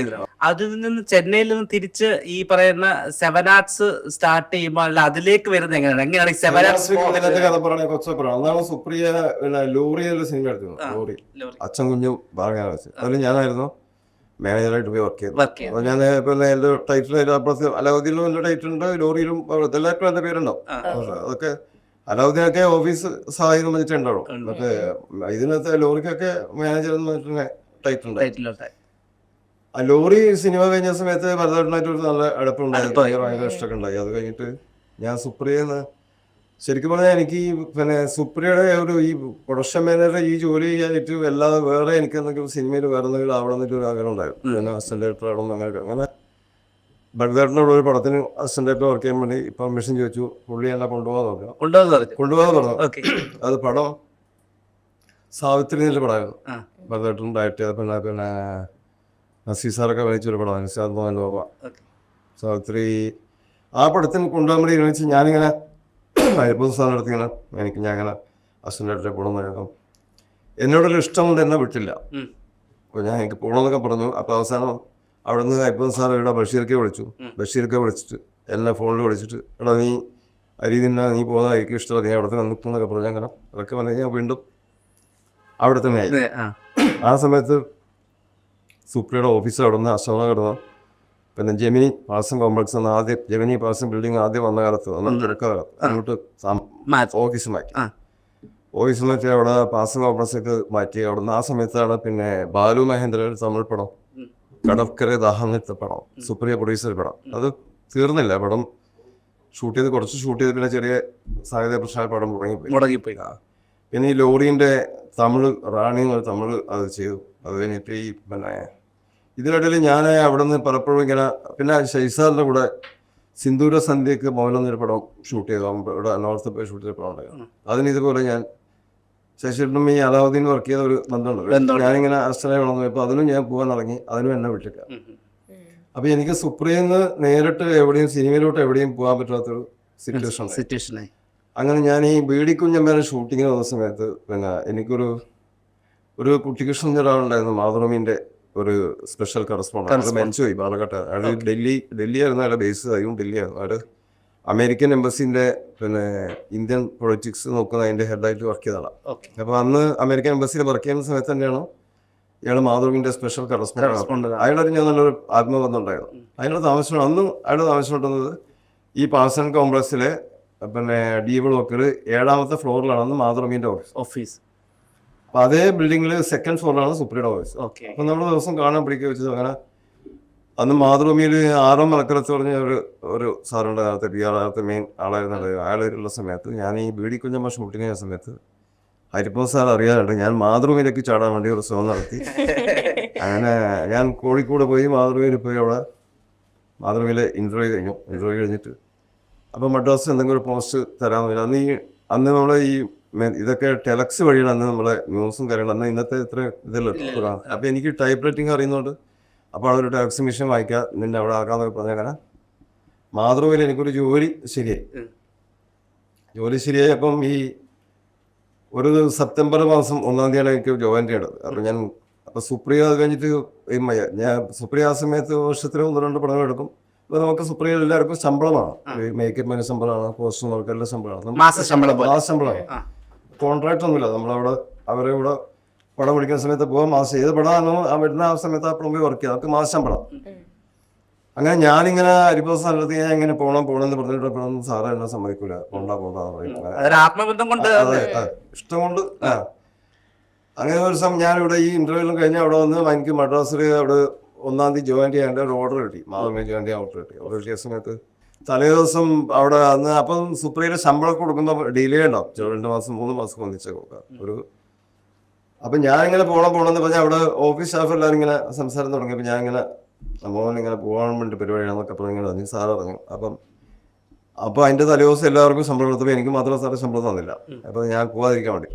അതിൽ നിന്ന് ചെന്നൈയിൽ നിന്ന് തിരിച്ച് ഈ പറയുന്ന 7 ആർട്സ് സ്റ്റാർട്ട് ചെയ്യുമ്പോൾ അല്ല അതിലേക്ക് വരുന്നത് എങ്ങനെയാണ് 7 ആർട്സ് കഥ പറഞ്ഞ കൊച്ചപ്പുറം. അതാണ് സുപ്രിയ ലോറിയൊരു സിനിമ എടുത്തിരുന്നത്. ലോറി അച്ഛൻ കുഞ്ഞും ഭാഗം വെച്ച് അതിൽ ഞാനായിരുന്നു മാനേജറായിട്ട് പോയി വർക്ക് ചെയ്തു. അപ്പൊ ഞാൻ പിന്നെ എന്റെ ടൈറ്റിൽ അപ്പുറത്ത് അലാവുദ്ദീനിലും എന്റെ ടൈറ്റിൽ ഉണ്ട്, ലോറിയിലും എല്ലാവർക്കും എന്റെ പേരുണ്ടാവും. അതൊക്കെ അലാവുദ്ദീനൊക്കെ ഓഫീസ് സഹായം വെച്ചിട്ടുണ്ടാവും. മറ്റേ ഇതിനകത്ത് ലോറിക്കൊക്കെ മാനേജർ എന്ന് പറഞ്ഞിട്ട് ടൈറ്റിൽ ഉണ്ട്. ആ ലോറി സിനിമ കഴിഞ്ഞ സമയത്ത് ഭരതനായിട്ട് ഒരു നല്ല അടുപ്പുണ്ടായിരുന്നു, ഭയങ്കര ഇഷ്ടമൊക്കെ ഉണ്ടായി. അത് കഴിഞ്ഞിട്ട് ഞാൻ സുപ്രിയെന്ന് ശരിക്കും പറഞ്ഞാൽ എനിക്ക് പിന്നെ സുപ്രിയയുടെ ഈ പ്രൊഡക്ഷൻ മാനേജർ ഈ ജോലി ചെയ്യാനായിട്ട് അല്ലാതെ വേറെ എനിക്ക് എന്തെങ്കിലും സിനിമയിൽ വേറെ എന്തെങ്കിലും ആവണം എന്നൊരു ആഗ്രഹം ഉണ്ടായിരുന്നു. പിന്നെ അസിസ്റ്റന്റ് ഡയറക്ടർ ആവണം അങ്ങനെ ഭരതേട്ടനോട് ഒരു പടത്തിന് അസിസ്റ്റന്റ് ഡയറക്ടർ വർക്ക് ചെയ്യാൻ വേണ്ടി പെർമിഷൻ ചോദിച്ചു. പുള്ളി എന്നെ കൊണ്ടുപോകാൻ പറഞ്ഞു. അത് പടം സാവിത്രി എന്നുള്ള പടമായിരുന്നു. ഭരതേട്ടൻ ഡയറക്ട് ചെയ്ത പിന്നെ നസീസാറൊക്കെ വഹിച്ചൊരു പടമാണ് സാവിത്രി. ആ പടത്തിന് കൊണ്ടുപോകാൻ വേണ്ടി ചോദിച്ച് ഞാനിങ്ങനെ സാറിൻ്റെ അടുത്ത് ഞാൻ അങ്ങനെ അസിസ്റ്റന്റ് ഡയറക്ടറെ പോകണമെന്ന് എന്നോടൊരു ഇഷ്ടം കൊണ്ട് എന്നെ വിട്ടില്ല. അപ്പോൾ ഞാൻ എനിക്ക് പോകണമെന്നൊക്കെ പറഞ്ഞു. അപ്പോൾ അവസാനം അവിടെ നിന്ന് അയ്യപ്പൻ സാർ ഇവിടെ ബഷീർക്കെ വിളിച്ചിട്ട് എന്നെ ഫോണിൽ വിളിച്ചിട്ട് എടാ നീ അരി തിന്നാ നീ പോകുന്ന എനിക്ക് ഇഷ്ടമല്ല, നീ അവിടുത്തെ നിൽക്കുന്നൊക്കെ പറഞ്ഞു. അങ്ങനെ അതൊക്കെ പറഞ്ഞു ഞാൻ വീണ്ടും അവിടെ തന്നെ ആയി. ആ സമയത്ത് സുപ്രിയയുടെ ഓഫീസ് അവിടെ നിന്ന് അശോക കിടന്നു. പിന്നെ ജെമിനി പാസം കോംപ്ലക്സ് എന്ന് ആദ്യം ജെമിനി പാസം ബിൽഡിംഗ് ആദ്യം വന്ന കാലത്ത് അങ്ങോട്ട് ഓഫീസ് മാറ്റി അവിടെ പാസം കോംപ്ലക്സ് ഒക്കെ മാറ്റി. അവിടെ നിന്ന് ആ സമയത്താണ് പിന്നെ ബാലു മഹേന്ദ്രയുടെ തമിഴ് പടം കടൽക്കര ദാഹനത്തെ പടം സുപ്രിയ പ്രൊഡ്യൂസർ പടം. അത് തീർന്നില്ല, പടം ഷൂട്ട് ചെയ്ത് പിന്നെ ചെറിയ സാഹിത്യ പ്രശ്ന പടം മുടങ്ങിപ്പോയി. പിന്നെ ഈ ലോറിന്റെ തമിഴ് റാണി തമിഴ് അത് ചെയ്തു. അത് കഴിഞ്ഞിട്ട് ഈ പിന്നെ ഇതിനിടയിൽ ഞാൻ അവിടെ നിന്ന് പലപ്പോഴും ഇങ്ങനെ പിന്നെ ഷൈസാറിന്റെ കൂടെ സിന്ദൂര സന്ധ്യക്ക് മൗനൊരു പടം ഷൂട്ട് ചെയ്തു. ഇവിടെ നോർത്ത് പോയി ഷൂട്ട് ചെയ്ത പടം ഉണ്ടായിരുന്നു. അതിന് ഇതുപോലെ ഞാൻ ശശിനും ഈ അലാവുദ്ദീൻ വർക്ക് ചെയ്ത ഒരു ബന്ധമുണ്ട്. ഞാനിങ്ങനെ അസ്റ്റനെ വളർന്നു പോയപ്പോൾ അതിനും ഞാൻ പോകാൻ തുടങ്ങി, അതിനും എന്നെ വിട്ടില്ല. അപ്പൊ എനിക്ക് സുപ്രിയെന്ന് നേരിട്ട് എവിടെയും സിനിമയിലോട്ട് എവിടെയും പോകാൻ പറ്റാത്തൊരു സിറ്റുവേഷൻ. അങ്ങനെ ഞാൻ ഈ ബീഡി കുഞ്ഞമ്മേനെ ഷൂട്ടിങ്ങിന് വന്ന സമയത്ത് പിന്നെ എനിക്കൊരു കുട്ടികൃഷ്ണൻ ഒരാളുണ്ടായിരുന്നു, മാതൃഭൂമിന്റെ ഒരു സ്പെഷ്യൽ കറസ്പോണ്ടന്റ്. മരിച്ചുപോയി, പാലക്കാട്ട്. അയാൾ ഡൽഹിയായിരുന്നു, അയാളുടെ ബേസ് ആയും ഡൽഹിയായിരുന്നു. അയാൾ അമേരിക്കൻ എംബസിന്റെ പിന്നെ ഇന്ത്യൻ പൊളിറ്റിക്സ് നോക്കുന്ന അതിന്റെ ഹെഡായിട്ട് വർക്ക് ചെയ്തതാണ്. അപ്പൊ അന്ന് അമേരിക്കൻ എംബസിയിൽ വർക്ക് ചെയ്യുന്ന സമയത്ത് തന്നെയാണ് ഇയാൾ മാതൃഭൂമിന്റെ സ്പെഷ്യൽ കറസ്പോണ്ടന്റ്. അയാളൊരു ഞാൻ നല്ലൊരു ആത്മബന്ധം ഉണ്ടായിരുന്നു. അയാളുടെ താമസിച്ചുകൊണ്ടിരുന്നത് ഈ പാസൻ കോംപ്ലക്സിലെ പിന്നെ ഡി ബ്ലോക്കിൽ 7ാമത്തെ ഫ്ലോറിലാണെന്ന് മാതൃഭൂമിന്റെ ഓഫീസ്. അപ്പൊ അതേ ബിൽഡിങ്ങിൽ 2nd ഫ്ലോറിലാണ് സുപ്രിയയുടെ ഓഫീസ്. അപ്പൊ നമ്മൾ ദിവസം കാണാൻ പിടിക്കുക വെച്ചത് അങ്ങനെ. അന്ന് മാതൃഭൂമിയിൽ ആറോ മലക്കരത്ത് പറഞ്ഞ ഒരു സാറുണ്ട്, നേരത്തെ മെയിൻ ആളായിരുന്നത്. അയാളുള്ള സമയത്ത് ഞാൻ ഈ ബീഡി കുഞ്ഞമ്മ ഷൂട്ടിങ് ചെയ്യുന്ന സമയത്ത് ഹരിപ്പോ സാർ അറിയാറുണ്ട് ഞാൻ മാതൃഭൂമിയിലേക്ക് ചാടാൻ വേണ്ടി ഒരു ശ്രമം നടത്തി. അങ്ങനെ ഞാൻ കോഴിക്കോട് പോയി മാതൃഭൂമിയിൽ പോയി അവിടെ മാതൃഭൂമിയിലെ ഇന്റർവ്യൂ കഴിഞ്ഞിട്ട് അപ്പം മദ്രാസ് എന്തെങ്കിലും ഒരു പോസ്റ്റ് തരാമെന്ന്. അന്ന് നമ്മളെ ഈ ഇതൊക്കെ ടെലക്സ് വഴിയാണ് അന്ന് നമ്മളെ ന്യൂസും കാര്യങ്ങളും. അന്ന് ഇന്നത്തെ ഇത്ര ഇതല്ല. അപ്പൊ എനിക്ക് ടൈപ്പ് റൈറ്റിംഗ് അറിയുന്നതുകൊണ്ട് അപ്പോൾ അവിടെ ഒരു ടാക്സി മെഷീൻ വാങ്ങിക്കുക, നിന്നെ അവിടെ ആക്കാമെന്നൊക്കെ പറഞ്ഞ അങ്ങനെ മാതൃഭൂമിയിൽ എനിക്കൊരു ജോലി ശരിയായി. ജോലി ശരിയായി. അപ്പം ഈ ഒരു സെപ്റ്റംബർ മാസം 1-ാം തീയതിയാണ് എനിക്ക് ജോയിൻ ചെയ്യേണ്ടത്. അപ്പം ഞാൻ സുപ്രിയ അത് കഴിഞ്ഞിട്ട് ഞാൻ സുപ്രിയ ആ സമയത്ത് വർഷത്തിൽ 1-2 പടങ്ങൾ എടുക്കും. ഇപ്പോൾ നമുക്ക് സുപ്രിയ എല്ലാവർക്കും ശമ്പളമാണ്, മേക്കപ്പിന് ശമ്പളമാണ്, കോസ്റ്റ്യൂമർക്കെല്ലാം ശമ്പളമാണ്, മാസശമ്പളമാണ്. കോൺട്രാക്ട് ഒന്നുമില്ല. നമ്മളവിടെ അവരെ കൂടെ പടം പിടിക്കുന്ന സമയത്ത് പോകാം, മാസം ഏത് പടമാണോ ആ വരുന്ന ആ സമയത്ത് ആ പടം പോയി വർക്ക് ചെയ്യാം, അവർക്ക് മാസശമ്പളം. അങ്ങനെ ഞാനിങ്ങനെ അരിപ്പോ സ്ഥലത്ത് ഞാൻ ഇങ്ങനെ പോകണം എന്ന് പറഞ്ഞിട്ട് സാറേ എന്നെ സമ്മതിക്കൂല, പോണ്ടെന്ന് പറയും. ഇഷ്ടം കൊണ്ട് അങ്ങനെ ഒരു ദിവസം ഞാനിവിടെ ഈ ഇന്റർവ്യൂലും കഴിഞ്ഞ് അവിടെ വന്ന് എനിക്ക് മദ്രാസിൽ അവിടെ 1-ാം തീയതി ജോയിൻ ചെയ്യാൻ ഒരു ഓർഡർ കിട്ടി. മാധവമേ ജോയിൻ ചെയ്യാൻ ഓർഡർ കിട്ടിയ സമയത്ത് തലേ ദിവസം അവിടെ അന്ന് അപ്പം സുപ്രിയയുടെ ശമ്പളം കൊടുക്കുമ്പോൾ ഡിലേ ഉണ്ടാവും, 2 മാസം 3 മാസം ഒന്നിച്ച് കൊടുക്കാം ഒരു. അപ്പം ഞാനിങ്ങനെ പോകണമെന്ന് പറഞ്ഞാൽ അവിടെ ഓഫീസ് സ്റ്റാഫ് എല്ലാവരും ഇങ്ങനെ സംസാരം തുടങ്ങിയപ്പോൾ ഞാൻ ഇങ്ങനെ മോൻ ഇങ്ങനെ പോകാൻ വേണ്ടി പരിപാടിയാണെന്നൊക്കെ പറഞ്ഞ് ഇങ്ങനെ പറഞ്ഞു. സാറ് പറഞ്ഞു. അപ്പോൾ അതിൻ്റെ തലേദിവസം എല്ലാവർക്കും ശമ്പളം കൊടുത്തപ്പോൾ എനിക്ക് മാത്രം സാറ് ശമ്പളം തന്നില്ല. അപ്പോൾ ഞാൻ പോകാതിരിക്കാൻ വേണ്ടി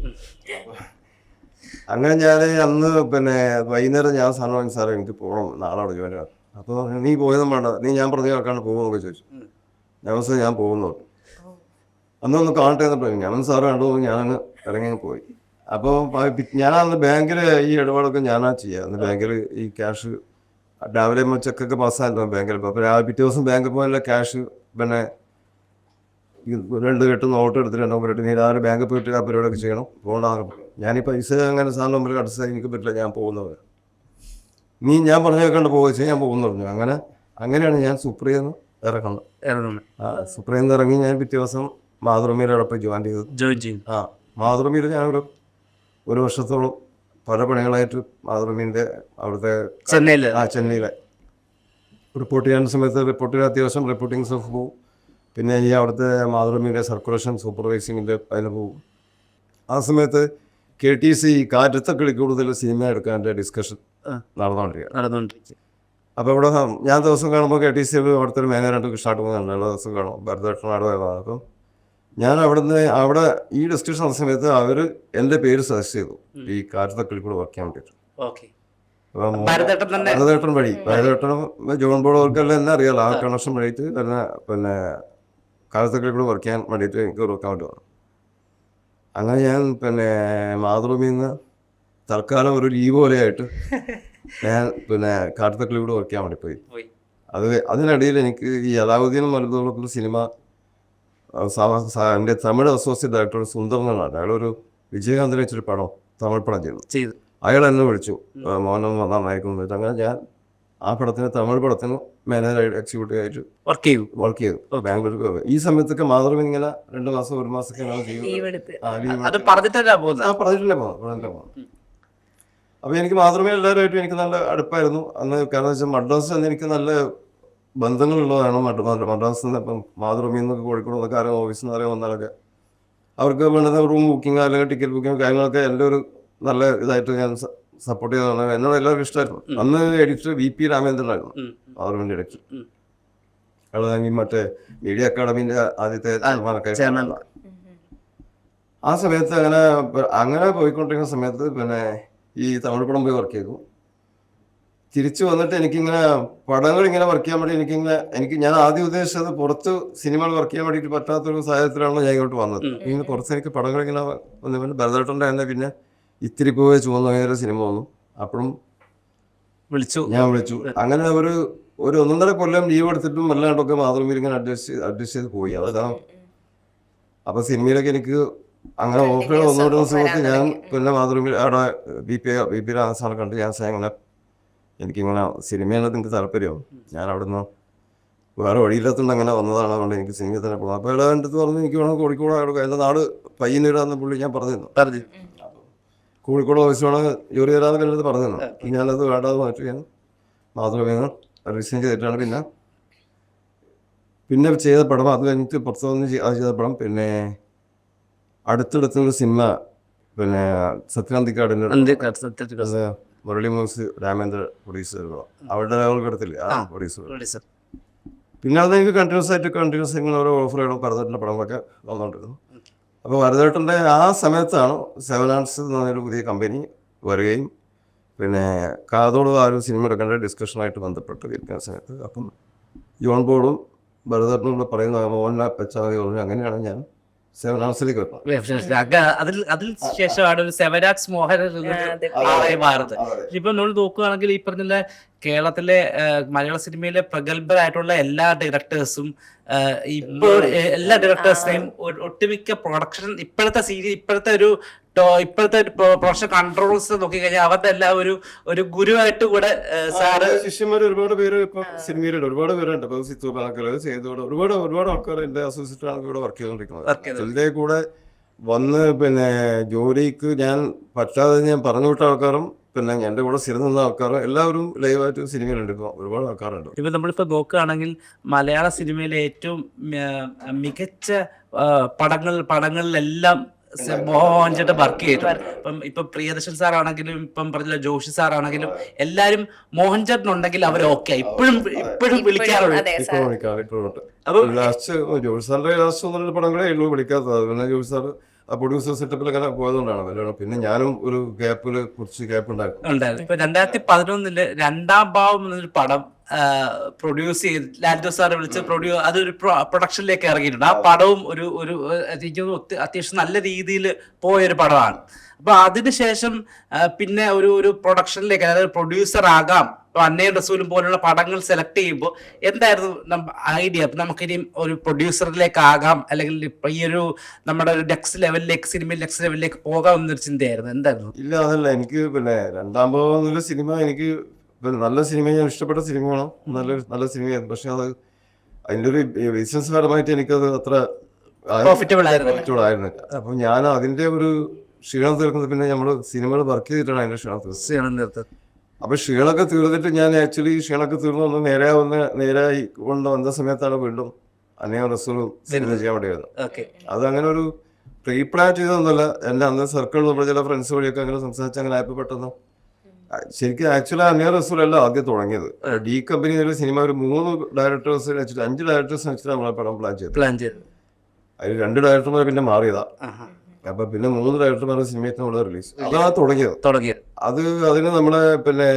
അങ്ങനെ ഞാൻ അന്ന് വൈകുന്നേരം ഞാൻ സാധനം സാറേ എനിക്ക് പോകണം, നാളെ അവിടെ ജോലി. അപ്പോൾ നീ പോയതും വേണ്ട, നീ ഞാൻ പറഞ്ഞ കേൾക്കാണ്ട് പോകുമെന്നൊക്കെ ചോദിച്ചു. ഞാൻ പോകുന്നു. അന്നൊന്ന് കാണട്ടെ എന്ന് പറഞ്ഞു. ഞാൻ സാറ് കണ്ടു, ഞാനങ്ങ് ഇറങ്ങി പോയി. അപ്പോൾ ഞാനന്ന് ബാങ്കിൽ ഈ ഇടപാടൊക്കെ ഞാനാ ചെയ്യുക. അന്ന് ബാങ്കിൽ ഈ ക്യാഷ് രാവിലെ ചെക്കൊക്കെ പാസ്സായിരുന്നു ബാങ്കിൽ. അപ്പോൾ പിറ്റേ ദിവസം ബാങ്കിൽ പോകാനുള്ള ക്യാഷ് 2 കെട്ട് നോട്ട് എടുത്തിട്ട് 2 കെട്ട് നീ രാവിലെ ബാങ്കിൽ പോയിട്ട് ആ പരിപാടിയൊക്കെ ചെയ്യണം, പോകണം. ഞാൻ ഈ പൈസ അങ്ങനെ സാധനം മുമ്പിൽ അടച്ചാൽ എനിക്ക് പറ്റില്ല, ഞാൻ പോകുന്നത്. നീ ഞാൻ പറഞ്ഞ കേൾക്കാണ്ട് പോകുക, ഞാൻ പോകുന്നു പറഞ്ഞു. അങ്ങനെയാണ് ഞാൻ സുപ്രിയെന്ന് ഇറങ്ങുന്നത്. സുപ്രിയെന്ന് ഇറങ്ങി ഞാൻ പിറ്റേ ദിവസം മാതൃഭൂമിയുടെ അവിടെ ജോയിൻ ചെയ്തു. മാതൃഭൂമിയിൽ ഞാനൊരു 1 വർഷത്തോളം പല പണികളായിട്ട് മാതൃഭൂമിൻ്റെ അവിടുത്തെ ചെന്നൈയിലെ റിപ്പോർട്ട് ചെയ്യുന്ന സമയത്ത് അത്യാവശ്യം റിപ്പോർട്ടിങ് സ്റ്റഫ് പോകും. പിന്നെ ഈ അവിടുത്തെ മാതൃഭൂമിയുടെ സർക്കുലേഷൻ സൂപ്പർവൈസിങ്ങിൻ്റെ അതിന് പോകും. ആ സമയത്ത് KTC കാറ്റത്തെ കിളിക്കൂടുതൽ സിനിമ എടുക്കാൻ്റെ ഡിസ്കഷൻ നടന്നുകൊണ്ടിരിക്കുക. അപ്പോൾ ഇവിടെ ഞാൻ ദിവസം കാണുമ്പോൾ KTC അവിടുത്തെ ഒരു മാനേജറായിട്ട് കൃഷ്ണാട്ട് പോകുന്നുണ്ട്. എല്ലാ ദിവസം കാണും, ഭരതേട്ടനാട് പോയതാണ്. അപ്പം ഞാൻ അവിടെ ഈ ഡിസ്കഷൻ നടന്ന സമയത്ത് അവർ എൻ്റെ പേര് സജസ്റ്റ് ചെയ്തു ഈ കാറ്റത്തെ കിളിക്കൂട് വർക്ക് ചെയ്യാൻ വേണ്ടിയിട്ട്. ഭരതേട്ടൻ വഴി, ഭരതേട്ടനും ജോൺ ബോർഡവർക്കെല്ലാം എന്നെ അറിയാലോ. ആ കണക്ഷൻ വഴിയിട്ട് തന്നെ കാലത്തെ കിളിക്കൂട് വർക്ക് ചെയ്യാൻ വേണ്ടിയിട്ട് എനിക്ക് വർക്കാൻ വേണ്ടി വന്നു. അങ്ങനെ ഞാൻ മാതൃഭൂമിയിൽ നിന്ന് തൽക്കാലം ഒരു ലീവ് പോലെയായിട്ട് ഞാൻ കാട്ടത്തക്കിലൂടെ വർക്ക് ചെയ്യാൻ വേണ്ടി പോയി. അതിനിടയിൽ എനിക്ക് ഈ അലാവുദ്ദീനും മരുദുള്ള സിനിമ എൻ്റെ തമിഴ് അസോസിയേറ്റ് ഡയറക്ടർ സുന്ദർ എന്നാണ്. അയാളൊരു വിജയകാന്തിനെ വെച്ചൊരു പടം, തമിഴ് പടം ചെയ്തു. അയാൾ എന്നെ വിളിച്ചു, മോഹനം നന്നായിരിക്കുന്നു. അങ്ങനെ ഞാൻ ആ പടത്തിന്, തമിഴ് പടത്തിന് മാനേജർ എക്സിക്യൂട്ടീവ് ആയിട്ട് വർക്ക് ചെയ്തു ബാംഗ്ലൂർക്ക്. ഈ സമയത്തൊക്കെ മാതൃഭൂമി ഇങ്ങനെ 2 മാസം 1 മാസമൊക്കെ പറഞ്ഞിട്ടില്ല പോകുന്നത്. അപ്പോൾ എനിക്ക് മാതൃഭൂമി എല്ലാവരുമായിട്ടും എനിക്ക് നല്ല അടുപ്പായിരുന്നു അന്ന്. കാരണം വെച്ചാൽ മദ്രാസിൽ നിന്ന് എനിക്ക് നല്ല ബന്ധങ്ങളുള്ളതാണ്. മദ്രാസിൽ നിന്ന് ഇപ്പം മാതൃഭൂമിയിൽ നിന്നൊക്കെ കോഴിക്കോട് നിന്നൊക്കെ ആരും ഓഫീസിൽ നിന്ന് ആരും വന്നാലൊക്കെ അവർക്ക് വേണ്ടുന്ന റൂം ബുക്കിംഗ് അല്ലെങ്കിൽ ടിക്കറ്റ് ബുക്കിംഗ് കാര്യങ്ങളൊക്കെ എൻ്റെ ഒരു നല്ല ഇതായിട്ട് ഞാൻ സപ്പോർട്ട് ചെയ്തതാണ്. എന്നോട് എല്ലാവർക്കും ഇഷ്ടമായിരുന്നു. അന്ന് എഡിറ്റർ VP രാമേന്ദ്രനായിരുന്നു മാതൃഭൂമിൻ്റെ എഡിറ്റർ. അയാൾ മറ്റേ മീഡിയ അക്കാഡമിൻ്റെ ആദ്യത്തെ ആ സമയത്ത് അങ്ങനെ പോയിക്കൊണ്ടിരിക്കുന്ന സമയത്ത് ഈ തമിഴ് പടം പോയി വർക്ക് ചെയ്തു. തിരിച്ചു വന്നിട്ട് എനിക്കിങ്ങനെ പടങ്ങൾ ഇങ്ങനെ വർക്ക് ചെയ്യാൻ വേണ്ടി ഞാൻ ആദ്യം ഉദ്ദേശിച്ചത് പുറത്ത് സിനിമകൾ വർക്ക് ചെയ്യാൻ വേണ്ടിയിട്ട് പറ്റാത്തൊരു സാഹചര്യത്തിലാണ് ഞാൻ ഇങ്ങോട്ട് വന്നത്. ഇങ്ങനെ കുറച്ച് എനിക്ക് പടങ്ങൾ ഇങ്ങനെ ഭരതേട്ടൻ്റെ തന്നെ പിന്നെ ഇത്തിരി പോയി ചുവന്ന സിനിമ വന്നു. അപ്പോഴും ഞാൻ വിളിച്ചു. അങ്ങനെ ഒരു 1.5 കൊല്ലം ലീവ് എടുത്തിട്ടും വല്ലാണ്ടൊക്കെ മാതൃഭൂമിയിൽ ഇങ്ങനെ അഡ്ജസ്റ്റ് ചെയ്ത് പോയി. അതാണ് അപ്പോൾ സിനിമയിലൊക്കെ എനിക്ക് അങ്ങനെ ഓഫറുകൾ വന്നുകൊണ്ടിരുന്ന സമയത്ത് ഞാൻ മാതൃഭൂമിയിൽ അവിടെ VP രാമസാറെ കണ്ട് ഞാൻ ഇങ്ങനെ എനിക്കിങ്ങനെ സിനിമയാണ് നിങ്ങൾക്ക് താല്പര്യമാവും. ഞാൻ അവിടെ നിന്ന് വേറെ വഴിയില്ലാത്തതുകൊണ്ട് അങ്ങനെ വന്നതാണ്. അതുകൊണ്ട് എനിക്ക് സിനിമയിൽ തന്നെ പോകാം. അപ്പോൾ എൻ്റെ അടുത്ത് പറഞ്ഞു എനിക്ക് വേണം കോഴിക്കോട്. എൻ്റെ നാട് പയ്യന്നൂരാന്ന് പുള്ളി ഞാൻ പറഞ്ഞിരുന്നു. കോഴിക്കോട് ഓഫീസിലാണ് ജോലി തരാമെന്ന് എൻ്റെ അടുത്ത് പറഞ്ഞിരുന്നു. ഞാനത് വേണ്ടാതെ മാറ്റി ഞാൻ മാതൃഭൂമിയിൽ നിന്ന് റിസൈൻ ചെയ്തിട്ടാണ് പിന്നെ ചെയ്ത പടം. അത് കഴിഞ്ഞിട്ട് പുറത്തുനിന്ന് ചെയ്ത പടം അടുത്തടുത്തൊരു സിനിമ സത്യകാന്തിക്കാടിൻ്റെ മുരളി മൂസ് രാമേന്ദ്ര പ്രൊഡ്യൂസർ അവരുടെ കിടത്തില്ലേ ആ പ്രൊഡ്യൂസർ. പിന്നെ അത് എനിക്ക് കണ്ടിന്യൂസ് ആയിട്ട് ഇങ്ങനെ ഓരോ ഓഫറുകളും ഭരതേട്ടൻ്റെ പടങ്ങളൊക്കെ വന്നുകൊണ്ടിരുന്നു. അപ്പോൾ ഭരതേട്ടൻ്റെ ആ സമയത്താണ് 7 ആർട്സ് എന്ന് പറഞ്ഞൊരു പുതിയ കമ്പനി വരികയും പിന്നെ കാതോട് ആ ഒരു സിനിമ എടുക്കേണ്ട ഡിസ്കഷനായിട്ട് ബന്ധപ്പെട്ട് ഇരിക്കുന്ന സമയത്ത് അപ്പം ജോൺ പോളും ഭരതേട്ടനും പറയുന്ന മോഹൻലാൽ പച്ചാതി പറഞ്ഞു. അങ്ങനെയാണ് ഞാൻ 7 Hours-ലേക്ക് വരുന്നത്. അതിൽ ശേഷമാണ് ഒരു സെവരാക്സ് മോഹൻ മാറുന്നത്. ഇപ്പൊ നമ്മൾ നോക്കുകയാണെങ്കിൽ ഈ പറഞ്ഞ കേരളത്തിലെ മലയാള സിനിമയിലെ പ്രഗത്ഭരായിട്ടുള്ള എല്ലാ ഡയറക്ടേഴ്സും ഇപ്പോൾ എല്ലാ ഡയറക്ടേഴ്സിനെയും ഒട്ടുമിക്ക പ്രൊഡക്ഷൻ ഇപ്പോഴത്തെ ഒരു പ്രൊഡക്ഷൻ കൺട്രോൾസ് നോക്കിക്കഴിഞ്ഞാൽ അവരുടെ എല്ലാം ഒരു ഗുരുവായിട്ട് കൂടെ സാറ് ശിഷ്യന്മാർ ഒരുപാട് പേര് ഇപ്പൊ സിനിമയിലുണ്ട്. ഒരുപാട് പേരുണ്ട്. ഇപ്പൊ സിത്തു പാക്കല് ചെയ്തോടെ ഒരുപാട് ആൾക്കാർ എന്റെ അസോസിയേറ്റ് ആണ് ഇവിടെ വർക്ക് ചെയ്തുകൊണ്ടിരിക്കുന്നത്. ഇതിന്റെ കൂടെ വന്ന് പിന്നെ ജോലിക്ക് ഞാൻ പറ്റാതെ ഞാൻ പറഞ്ഞു വിട്ട ആൾക്കാരും പിന്നെ എൻ്റെ കൂടെ സ്ഥിരം നിന്ന ആൾക്കാരും എല്ലാവരും ലൈവായിട്ട് സിനിമയിലുണ്ട്. ഇപ്പോൾ ഒരുപാട് ആൾക്കാരുണ്ട്. ഇപ്പം നമ്മളിപ്പോൾ നോക്കുകയാണെങ്കിൽ മലയാള സിനിമയിലെ ഏറ്റവും മികച്ച പടങ്ങളിലെല്ലാം മോഹൻ ചേട്ടൻ വർക്ക് ചെയ്തിട്ടുണ്ട്. ഇപ്പം പ്രിയദർശൻ സാറാണെങ്കിലും ഇപ്പം പറഞ്ഞ ജോഷി സാറാണെങ്കിലും എല്ലാരും മോഹൻ ചേട്ടൻ ഉണ്ടെങ്കിൽ അവർ ഓക്കെ ഇപ്പോഴും വിളിക്കാറുണ്ട്. അപ്പൊ ലാസ്റ്റ് ജോഷി സാറിന്റെ ലാസ്റ്റ് പടങ്ങളേ ഉള്ളൂ വിളിക്കാത്തത്. പിന്നെ ജോഷി സാർ ആ പ്രൊഡ്യൂസർ സെറ്റപ്പിൽ അങ്ങനെ പോയതുകൊണ്ടാണ്. പിന്നെ ഞാനും ഒരു കുറച്ച് ഗ്യാപ്പ് ഉണ്ടായിരുന്നു. ഇപ്പൊ 2011 രണ്ടാം ഭാവം എന്നൊരു പടം പ്രൊഡ്യൂസ് ചെയ്ത് ലാൽജോ സാറെ വിളിച്ച് അതൊരു പ്രൊഡക്ഷനിലേക്ക് ഇറങ്ങിയിട്ടുണ്ട്. ആ പടവും ഒരു അത്യാവശ്യം നല്ല രീതിയിൽ പോയൊരു പടമാണ്. അപ്പൊ അതിനുശേഷം പിന്നെ ഒരു പ്രൊഡക്ഷനിലേക്ക്, അതായത് പ്രൊഡ്യൂസർ ആകാം, അന്നയും റസൂലും പോലുള്ള പടങ്ങൾ സെലക്ട് ചെയ്യുമ്പോൾ എന്തായിരുന്നു ഐഡിയ? നമുക്കിനി ഒരു പ്രൊഡ്യൂസറിലേക്ക് ആകാം, അല്ലെങ്കിൽ ഈ ഒരു നമ്മുടെ ഒരു സിനിമയിൽ നെക്സ്റ്റ് ലെവലിലേക്ക് പോകാം എന്നൊരു ചിന്തയായിരുന്നു. എന്തായിരുന്നു? ഇല്ല, അതല്ല. എനിക്ക് പിന്നെ രണ്ടാം ഭാഗം സിനിമ എനിക്ക് നല്ല സിനിമ, ഞാൻ ഇഷ്ടപ്പെട്ട സിനിമയാണ്, നല്ല സിനിമയായിരുന്നു. പക്ഷെ അത് അതിൻ്റെ ഒരു ബിസിനസ് പരമായിട്ട് എനിക്കത് അത്ര പ്രോഫിറ്റബിൾ ആയിരുന്നില്ല. അപ്പൊ ഞാൻ അതിന്റെ ഒരു ക്ഷീണം തീർക്കുന്നത് പിന്നെ നമ്മൾ സിനിമകൾ വർക്ക് ചെയ്തിട്ടാണ് അതിന്റെ ക്ഷീണം തീർത്തത്. അപ്പൊ ക്ഷീണമൊക്കെ തീർന്നിട്ട് ഞാൻ ആക്ച്വലി ക്ഷീണമൊക്കെ തീർന്നു നേരായി കൊണ്ട് വന്ന സമയത്താണ് വീണ്ടും അന്നയും റസൂലും സിനിമ ചെയ്യാൻ വേണ്ടിയത്. അത് അങ്ങനെ ഒരു പ്രീ പ്ലാൻ ചെയ്തൊന്നുമല്ല. എൻ്റെ അന്ന് സർക്കിൾ നമ്മുടെ ചില ഫ്രണ്ട്സ് വഴിയൊക്കെ അങ്ങനെ സംസാരിച്ച് അങ്ങനെ ആയപ്പോൾ പെട്ടെന്ന് ശരിക്കും ആക്ച്വലി അന്നയും റസൂലല്ല ആദ്യം തുടങ്ങിയത്. ഡി കമ്പനിയിലെ സിനിമ ഒരു 3 ഡയറക്ടേഴ്സ് വെച്ചിട്ട് 5 ഡയറക്ടേഴ്സ് വെച്ചിട്ട് നമ്മളെ പടം പ്ലാൻ ചെയ്തു. അതിൽ 2 ഡയറക്ടർമാർ പിന്നെ മാറിയതാ. അപ്പൊ പിന്നെ 3 ഡയറക്ടർമാരുടെ സിനിമയ്ക്ക് നമ്മൾ റിലീസ് അതാണ് തുടങ്ങിയത്. അതിന് നമ്മളെ പിന്നെ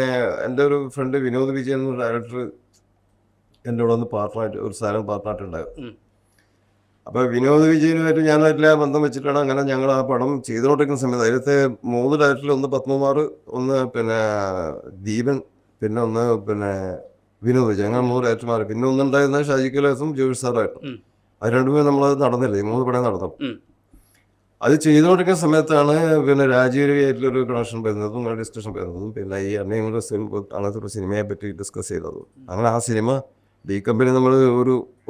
എൻ്റെ ഒരു ഫ്രണ്ട് വിനോദ് വിജയൻ എന്ന ഡയറക്ടർ എൻ്റെ കൂടെ ഒന്ന് ഒരു സ്ഥലം പാർട്ട്ണറായിട്ട് ഉണ്ടായിരുന്നു. അപ്പൊ വിനോദ് വിജയനുമായിട്ട് ഞാനായിട്ടില്ല ബന്ധം വെച്ചിട്ടാണ് അങ്ങനെ ഞങ്ങൾ ആ പടം ചെയ്തുകൊണ്ടിരിക്കുന്ന സമയത്ത് അതിലത്തെ 3 ഡയറക്ടറിൽ ഒന്ന് പത്മകുമാർ, ഒന്ന് പിന്നെ ദീപൻ, പിന്നെ ഒന്ന് പിന്നെ വിനോദ് വിജയൻ, അങ്ങനെ 3 ഡയറക്ടർമാർ. പിന്നെ ഒന്നുണ്ടായിരുന്ന ഷാജി കൈലാസും ജോഷി സാറായിട്ടും. അത് രണ്ടുപേരും നമ്മളത് നടന്നില്ലേ, 3 പടം നടന്നു. അത് ചെയ്തുകൊണ്ടിരിക്കുന്ന സമയത്താണ് പിന്നെ രാജീവായിട്ടുള്ളൊരു കണക്ഷൻ വരുന്നതും ഡിസ്കഷൻ വരുന്നതും പിന്നെ ഈ അന്നയും അങ്ങനത്തെ ഒരു സിനിമയെ പറ്റി ഡിസ്കസ് ചെയ്തതും. അങ്ങനെ ആ സിനിമ ഡി കമ്പനി നമ്മൾ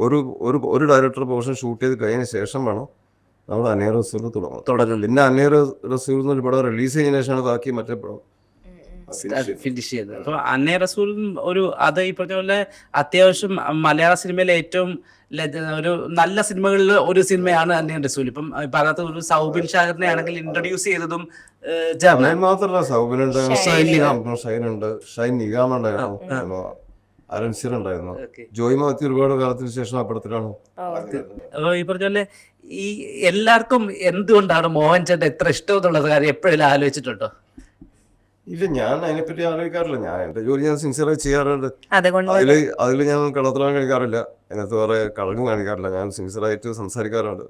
ഒരു ഡയറക്ടർ പോർഷൻ ഷൂട്ട് ചെയ്ത് കഴിഞ്ഞ ശേഷം വേണം നമ്മൾ അന്നയ റസൂൽ തുടങ്ങും. പിന്നെ അന്നയ റസൂൽ എന്നൊരു പടം റിലീസ് ചെയ്തതിനു ശേഷമാണ് ബാക്കി മറ്റേ പടം ഫിനിഷ് ചെയ്തത്. അപ്പൊ അന്നയ റസൂലും അത് ഈ പറഞ്ഞ പോലെ അത്യാവശ്യം മലയാള സിനിമയിലെ ഏറ്റവും ഒരു നല്ല സിനിമകളിൽ ഒരു സിനിമയാണ് അന്നയ റസൂൽ. ഇപ്പം അതിനകത്ത് ഒരു സൗബിൻ ഷാഹിറിനെ ആണെങ്കിൽ ഇൻട്രൊഡ്യൂസ് ചെയ്തതും മാത്രമല്ല, സൗബിനുണ്ട്, ഷൈൻ നിഗാം ഉണ്ടായിരുന്നു, അരൺസിർ ഉണ്ടായിരുന്നു, ജോയ് മാത്യു ഒരുപാട് കാലത്തിന് ശേഷം ആ പടത്തിലാണ്. ഈ പറഞ്ഞ പോലെ ഈ എല്ലാവർക്കും എന്തുകൊണ്ടാണ് മോഹൻ ചേട്ടൻ എത്ര ഇഷ്ടം എന്നുള്ളത് കാര്യം എപ്പോഴും ആലോചിച്ചിട്ടുണ്ടോ? ഇല്ല, ഞാൻ അതിനെപ്പറ്റി ആലോചിക്കാറില്ല. ഞാൻ എന്റെ ജോലി ഞാൻ സിൻസിയറായി ചെയ്യാറുണ്ട്. അതിൽ ഞാൻ കള്ളത്തരം കാണിക്കാറില്ല, അതിനകത്ത് വേറെ കളറും കാണിക്കാറില്ല. ഞാൻ സിൻസിയറായിട്ട് സംസാരിക്കാറുണ്ട്,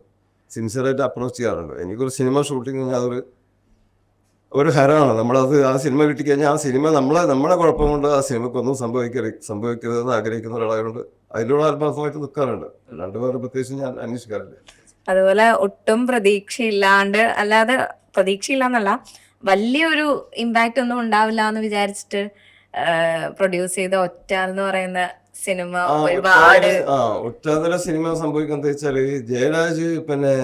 സിൻസിയറായിട്ട് അപ്രോച്ച് ചെയ്യാറുണ്ട്. എനിക്കൊരു സിനിമ ഷൂട്ടിങ് അതൊരു ഹരമാണ്. നമ്മളത് ആ സിനിമ കിട്ടിക്കഴിഞ്ഞാൽ ആ സിനിമ നമ്മളെ കുഴപ്പം കൊണ്ട് ആ സിനിമക്കൊന്നും സംഭവിക്കരുതെന്ന് ആഗ്രഹിക്കുന്ന ഒരാളായതുകൊണ്ട് അതിലൂടെ ആത്മാർത്ഥമായിട്ട് നിൽക്കാറുണ്ട്. രണ്ടുപേരെ പ്രത്യേകിച്ച് ഞാൻ അന്വേഷിക്കാറില്ല. അതുപോലെ ഒട്ടും പ്രതീക്ഷയില്ലാന്നല്ല, വലിയൊരു ഇമ്പാക്റ്റ് ഒന്നും ഉണ്ടാവില്ല എന്ന് വിചാരിച്ചിട്ട് പ്രൊഡ്യൂസ് ചെയ്ത ഒറ്റ എന്ന് പറയുന്ന സിനിമ ഒറ്റ സിനിമ സംഭവിക്കുന്നത് വെച്ചാല് ജയരാജ് പിന്നെ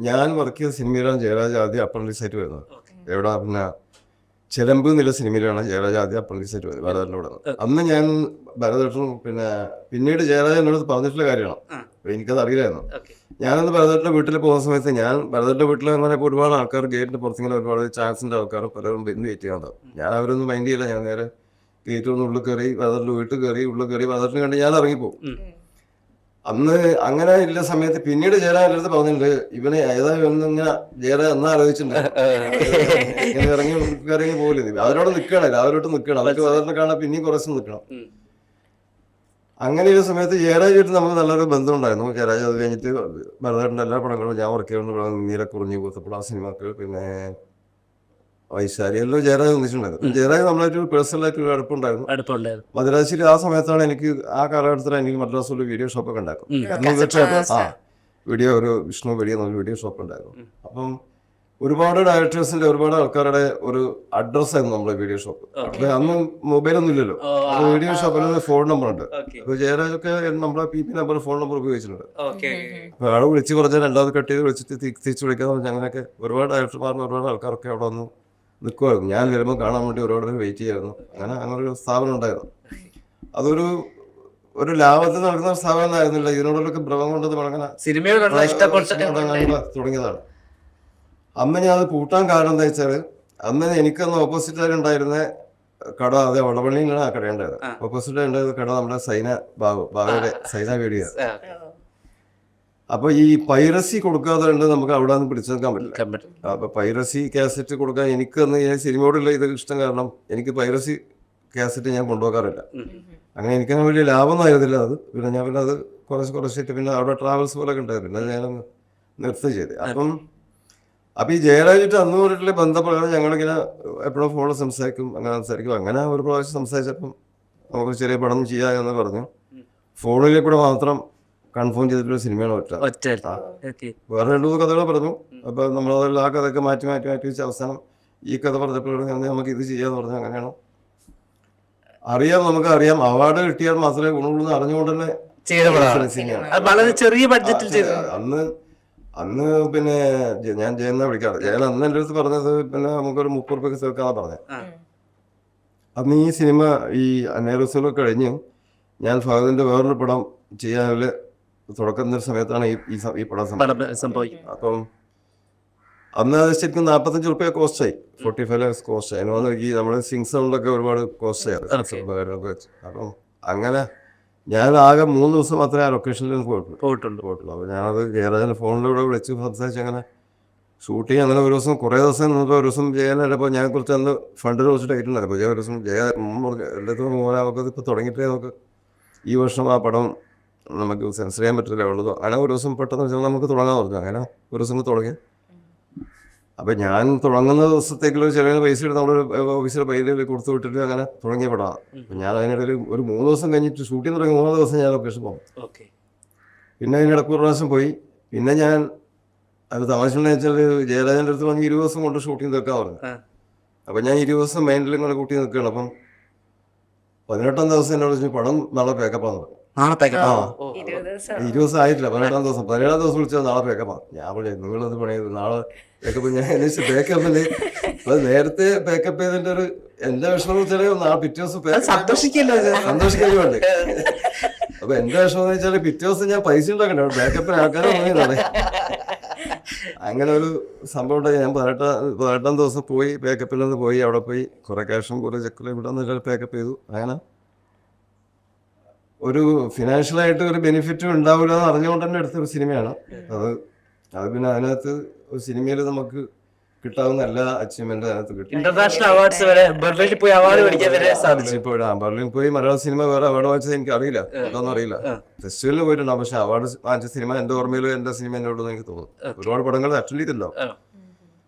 ഞാൻ വർക്ക് ചെയ്ത സിനിമയിലാണ് ജയരാജ് ആദ്യം അപ്രന്റീസായിട്ട് വരുന്നത്. എവിടെ പിന്നെ ചെലമ്പ് എന്നുള്ള സിനിമയിലാണ് ജയരാജ് ആദ്യം അപ്രന്റീസായിട്ട് വരുന്നത് ഭരതേട്ടൻ്റെ കൂടെ. അന്ന് ഞാൻ ഭരതേട്ടനും പിന്നീട് ജയരാജ് എന്നോട് പറഞ്ഞിട്ടുള്ള കാര്യമാണ്, എനിക്കത് അറിയില്ലായിരുന്നു. ഞാനന്ന് ഭരതേട്ടൻ്റെ വീട്ടിൽ പോകുന്ന സമയത്ത് ഞാൻ ഭരതേട്ടൻ്റെ വീട്ടിൽ അങ്ങനെ ഒരുപാട് ആൾക്കാർ ഗേറ്റിന് പുറത്തിങ്ങനെ ഒരുപാട് ചാൻസിൻ്റെ ആൾക്കാർ പലരും ഇന്ന് വെയിറ്റ് ചെയ്യാറുണ്ടാവും. ഞാൻ അവരൊന്നും മൈൻഡ് ചെയ്യില്ല. ഞാൻ നേരെ ഗേറ്റ് ഒന്ന് ഉള്ളിൽ കയറി ഭരതേട്ടൻ്റെ വീട്ടിൽ കയറി ഉള്ളിൽ കയറി ഭരതേട്ടനെ കണ്ട് ഞാൻ ഇറങ്ങിപ്പോകും. അന്ന് അങ്ങനെ ഇല്ല സമയത്ത് പിന്നീട് ജയറാം എൻ്റെ അടുത്ത് പറഞ്ഞിട്ടുണ്ട്, ഇവനെ ഏതായാലും ഒന്നിങ്ങനെ ജയറാം എന്നാ ആലോചിച്ചിട്ടുണ്ട് ഇങ്ങനെ ഇറങ്ങി പോകില്ല, അവരോട് നിൽക്കണം, അവരോട്ട് നിൽക്കണം, അവർക്ക് അവരുടെ കാണാൻ പിന്നെയും കുറച്ച് നിൽക്കണം. അങ്ങനെ ഒരു സമയത്ത് ജയരാജായിട്ട് നമുക്ക് നല്ലൊരു ബന്ധമുണ്ടായിരുന്നു. ജയരാജ് അത് കഴിഞ്ഞിട്ട് ഭരതേട്ടൻ്റെ എല്ലാ പടങ്ങളും ഞാൻ വർക്ക് ചെയ്യുന്ന നീലക്കുറിഞ്ഞി കൂത്തപ്പുഴ സിനിമക്ക്, പിന്നെ വൈശാലി എല്ലാം ജയരാജ് ഒന്നിച്ചിട്ടുണ്ടായിരുന്നു. ജയരാജ് നമ്മളായിട്ട് പേഴ്സണലായിട്ട് ഒരു അടുപ്പുണ്ടായിരുന്നു. മദ്രാസിൽ ആ സമയത്താണ് എനിക്ക്, ആ കാലഘട്ടത്തിൽ എനിക്ക് മദ്രാസിൽ വീഡിയോ ഷോപ്പൊക്കെ ഉണ്ടാക്കും. വീഡിയോ ഒരു വിഷ്ണു വീഡിയോ എന്നൊരു വീഡിയോ ഷോപ്പ് ഉണ്ടായിരുന്നു. അപ്പം ഒരുപാട് ഡയറക്ടേഴ്സിന്റെ ഒരുപാട് ആൾക്കാരുടെ ഒരു അഡ്രസ്സായിരുന്നു നമ്മുടെ വീഡിയോ ഷോപ്പ്. അപ്പൊ അന്ന് മൊബൈലൊന്നും ഇല്ലല്ലോ, വീഡിയോ ഷോപ്പിൽ ഫോൺ നമ്പർ ഉണ്ട്. അപ്പൊ ജയരാജൊക്കെ നമ്മുടെ PP നമ്പർ ഫോൺ നമ്പർ ഉപയോഗിച്ചിട്ടുണ്ട്. അപ്പൊ ആള് വിളിച്ച് പറഞ്ഞാൽ രണ്ടാമത് കട്ട് ചെയ്ത് വിളിച്ചിട്ട് തിരിച്ചു വിളിക്കാന്ന് പറഞ്ഞാൽ അങ്ങനെയൊക്കെ ഒരുപാട് ഡയറക്ടർമാരും ഒരുപാട് ആൾക്കാരൊക്കെ അവിടെ വന്ന് നിൽക്കുമായിരുന്നു. ഞാൻ വരുമ്പോൾ കാണാൻ വേണ്ടി ഒരുപാട് വെയിറ്റ് ചെയ്യായിരുന്നു. അങ്ങനെ ഒരു സ്ഥാപനം ഉണ്ടായിരുന്നു. അതൊരു ലാഭത്തിൽ നടക്കുന്ന സ്ഥാപനം ആയിരുന്നില്ല. ഇതിനോടൊക്കെ ഭ്രമം കൊണ്ടത് അങ്ങനെ തുടങ്ങിയതാണ്. അന്ന് ഞാൻ അത് കൂട്ടാൻ കാരണം എന്താ വെച്ചാൽ, അന്ന് എനിക്കന്ന് ഓപ്പോസിറ്റ് ഉണ്ടായിരുന്ന കട, അതെ വടവള്ളിയിലാണ് ആ കട ഉണ്ടായത്. ഓപ്പോസിറ്റ് ഉണ്ടായിരുന്ന കട നമ്മുടെ ബാബയുടെ സൈന വീഡിയോ. അപ്പൊ ഈ പൈറസി കൊടുക്കാതെ നമുക്ക് അവിടെ നിന്ന് പിടിച്ചു നിൽക്കാൻ പറ്റില്ല. അപ്പൊ പൈറസി കാസറ്റ് കൊടുക്കാൻ എനിക്കന്ന് സിനിമയോടുള്ള ഇത് ഇഷ്ടം കാരണം എനിക്ക് പൈറസി കാസറ്റ് ഞാൻ കൊണ്ടുപോകാറില്ല. അങ്ങനെ എനിക്കങ്ങനെ വലിയ ലാഭമൊന്നും ആയിരുന്നില്ല അത്. പിന്നെ ഞാൻ പിന്നെ അത് കുറച്ചിട്ട് പിന്നെ അവിടെ ട്രാവൽസ് പോലെ ഉണ്ടായിരുന്നു, പിന്നെ ഞാൻ നിർത്തി ചെയ്ത്. അപ്പൊ ഈ ജയരാജിട്ട് അന്ന് പറഞ്ഞിട്ടുള്ള ബന്ധപ്രകാരം ഞങ്ങളിങ്ങനെ എപ്പോഴും ഫോണിൽ സംസാരിക്കും. അങ്ങനെ ഒരു പ്രാവശ്യം സംസാരിച്ചപ്പം നമുക്ക് ചെറിയ പടം ചെയ്യാമെന്ന് പറഞ്ഞു. ഫോണിലെ കൂടെ മാത്രം കൺഫേം ചെയ്തിട്ടുള്ള സിനിമയാണ് ഒറ്റ. വേറെ 2 കഥകൾ പറഞ്ഞു. അപ്പൊ നമ്മളതെല്ലാം ആ കഥയൊക്കെ മാറ്റി വെച്ച് അവസാനം ഈ കഥ പറഞ്ഞപ്പോഴും നമുക്ക് ഇത് ചെയ്യാന്ന് പറഞ്ഞു. അങ്ങനെയാണ് നമുക്കറിയാം അവാർഡ് കിട്ടിയാൽ മാത്രമേ ഗുണമുള്ളൂ എന്ന് അറിഞ്ഞുകൊണ്ട് തന്നെ വളരെ ചെറിയ ബഡ്ജറ്റിൽ ചെയ്തു. അന്ന് പിന്നെ ഞാൻ ജയനെ വിളിക്കാറ്. ജയൻ അന്ന് എൻ്റെ അടുത്ത് പറഞ്ഞത് പിന്നെ നമുക്കൊരു 30 രൂപയ്ക്ക് ചേർക്കാന്നാ പറഞ്ഞത്. അന്ന് ഈ സിനിമ ഈ അന്നേറൂസലൊക്കെ കഴിഞ്ഞ് ഞാൻ ഫഹദിന്റെ വേറൊരു പടം ചെയ്യാനുള്ള തുടക്കുന്ന സമയത്താണ് ഈ പടം സംഭവിക്കുന്നത്. അപ്പം അന്ന് അത് ശരിക്കും 45 രൂപ കോസ്റ്റായി, 45 lakhs കോസ്റ്റായി. അതിന് ഈ നമ്മുടെ സിംഗ് സൗണ്ടൊക്കെ ഒരുപാട് കോസ്റ്റായി. അപ്പം അങ്ങനെ ഞാൻ ആകെ 3 ദിവസം മാത്രമേ ആ ലൊക്കേഷനിൽ പോയിട്ടുള്ളൂ. അപ്പോൾ ഞാനത് ജയരാജൻ്റെ ഫോണിലൂടെ വിളിച്ച് സംസാരിച്ച് അങ്ങനെ ഷൂട്ട് ചെയ്യാൻ. അങ്ങനെ ഒരു ദിവസം കുറേ ദിവസം നിന്നപ്പോൾ ഒരു ദിവസം ചെയ്യാനായപ്പോൾ ഞാൻ കുറച്ച് അന്ന് ഫണ്ട് വെച്ചിട്ട് ആയിട്ടുണ്ടായിരുന്നു. അപ്പോൾ ഒരു ദിവസം എല്ലാത്തിനും നമുക്കത് ഇപ്പോൾ തുടങ്ങിയിട്ടേ നമുക്ക് ഈ വർഷം ആ പടം നമുക്ക് സെൻസർ ചെയ്യാൻ പറ്റില്ല ഉള്ളതോ. അങ്ങനെ ഒരു ദിവസം പെട്ടെന്ന് വെച്ചാൽ നമുക്ക് തുടങ്ങാൻ പറഞ്ഞു. അങ്ങനെ ഒരു ദിവസം തുടങ്ങി. അപ്പം ഞാൻ തുടങ്ങുന്ന ദിവസത്തേക്കുള്ള ചെറിയ പൈസ എടുത്ത് നമ്മുടെ ഓഫീസിലെ പൈസ കൊടുത്തു വിട്ടിട്ട് അങ്ങനെ തുടങ്ങിയ പടമാണ്. അപ്പം ഞാൻ അതിനിടയിൽ ഒരു 3 ദിവസം കഴിഞ്ഞിട്ട് ഷൂട്ടിങ് തുടങ്ങി 3 ദിവസം ഞാൻ ലൊക്കേഷൻ പോകും. പിന്നെ അതിനിടയ്ക്ക് ഒരു പ്രാവശ്യം പോയി. പിന്നെ ഞാൻ അത് താമസിച്ചെന്ന് വെച്ചാൽ ജയരാജൻ്റെ അടുത്ത് പറഞ്ഞ് 20 ദിവസം കൊണ്ട് ഷൂട്ടിങ് തീർക്കാൻ പറഞ്ഞു. അപ്പം ഞാൻ 20 ദിവസം മൈൻഡിൽ ഇങ്ങനെ കൂട്ടി നിൽക്കുകയാണ്. അപ്പം 18ാം ദിവസം എന്നോട് ചോദിച്ചു പടം നാളെ പേക്കപ്പാന്ന് പറഞ്ഞു. 20 ദിവസം ആയിട്ടില്ല, 18ാം ദിവസം. 17ാം ദിവസം വിളിച്ചത് നാളെ പേക്കപ്പാ. ഞാൻ പറഞ്ഞു നിങ്ങളത് പണിയത് നാളെ പേക്കപ്പ്. ഞാൻ പേക്കപ്പില് അത് നേരത്തെ പേക്കപ്പ് ചെയ്തതിന്റെ ഒരു എന്റെ വിഷമം വെച്ചാൽ പിറ്റേ ദിവസം സന്തോഷിക്കാൻ വേണ്ടി. അപ്പൊ എന്റെ വിഷമം എന്ന് വെച്ചാൽ പിറ്റേ ദിവസം ഞാൻ പൈസ ഉണ്ടാക്കണ്ടേ പേക്കപ്പിന് ആൾക്കാരെ തുടങ്ങിയതാണ്. അങ്ങനെ ഒരു സംഭവം ഉണ്ടായി. ഞാൻ 18ാം ദിവസം പോയി പേക്കപ്പിൽ നിന്ന് പോയി. അവിടെ പോയി കുറെ ക്യാഷും കുറെ ചെക്കിലും ഇവിടെ നിന്ന് പേക്കപ്പ് ചെയ്തു. അങ്ങനെ ഒരു ഫിനാൻഷ്യലായിട്ട് ഒരു ബെനിഫിറ്റും ഉണ്ടാവില്ല എന്ന് അറിഞ്ഞുകൊണ്ട് തന്നെ എടുത്തൊരു സിനിമയാണ് അത്. പിന്നെ അതിനകത്ത് ഒരു സിനിമയിൽ നമുക്ക് കിട്ടാവുന്ന എല്ലാ അച്ചീവ്മെന്റും അതിനകത്ത് കിട്ടും. ഇന്റർനാഷണൽ അവാർഡ്സ് വരെ ബെർലിനിൽ പോയി അവാർഡ് മേടിക്കാൻ വരെ സാധിച്ചു. ബെർലിൻ പോയി മലയാള സിനിമ വേറെ അവാർഡ് വാങ്ങിച്ചത് എനിക്ക് അറിയില്ല, അതൊന്നും അറിയില്ല. ഫെസ്റ്റിവലിന് പോയിട്ടുണ്ടാവും, പക്ഷെ അവാർഡ് വാങ്ങിച്ച സിനിമ എന്റെ ഓർമ്മയിലും എന്റെ സിനിമ എന്നോട് എനിക്ക് തോന്നുന്നു. ഒരുപാട് പടങ്ങൾ അറ്റൻഡ് ചെയ്തിട്ടുണ്ടാവും.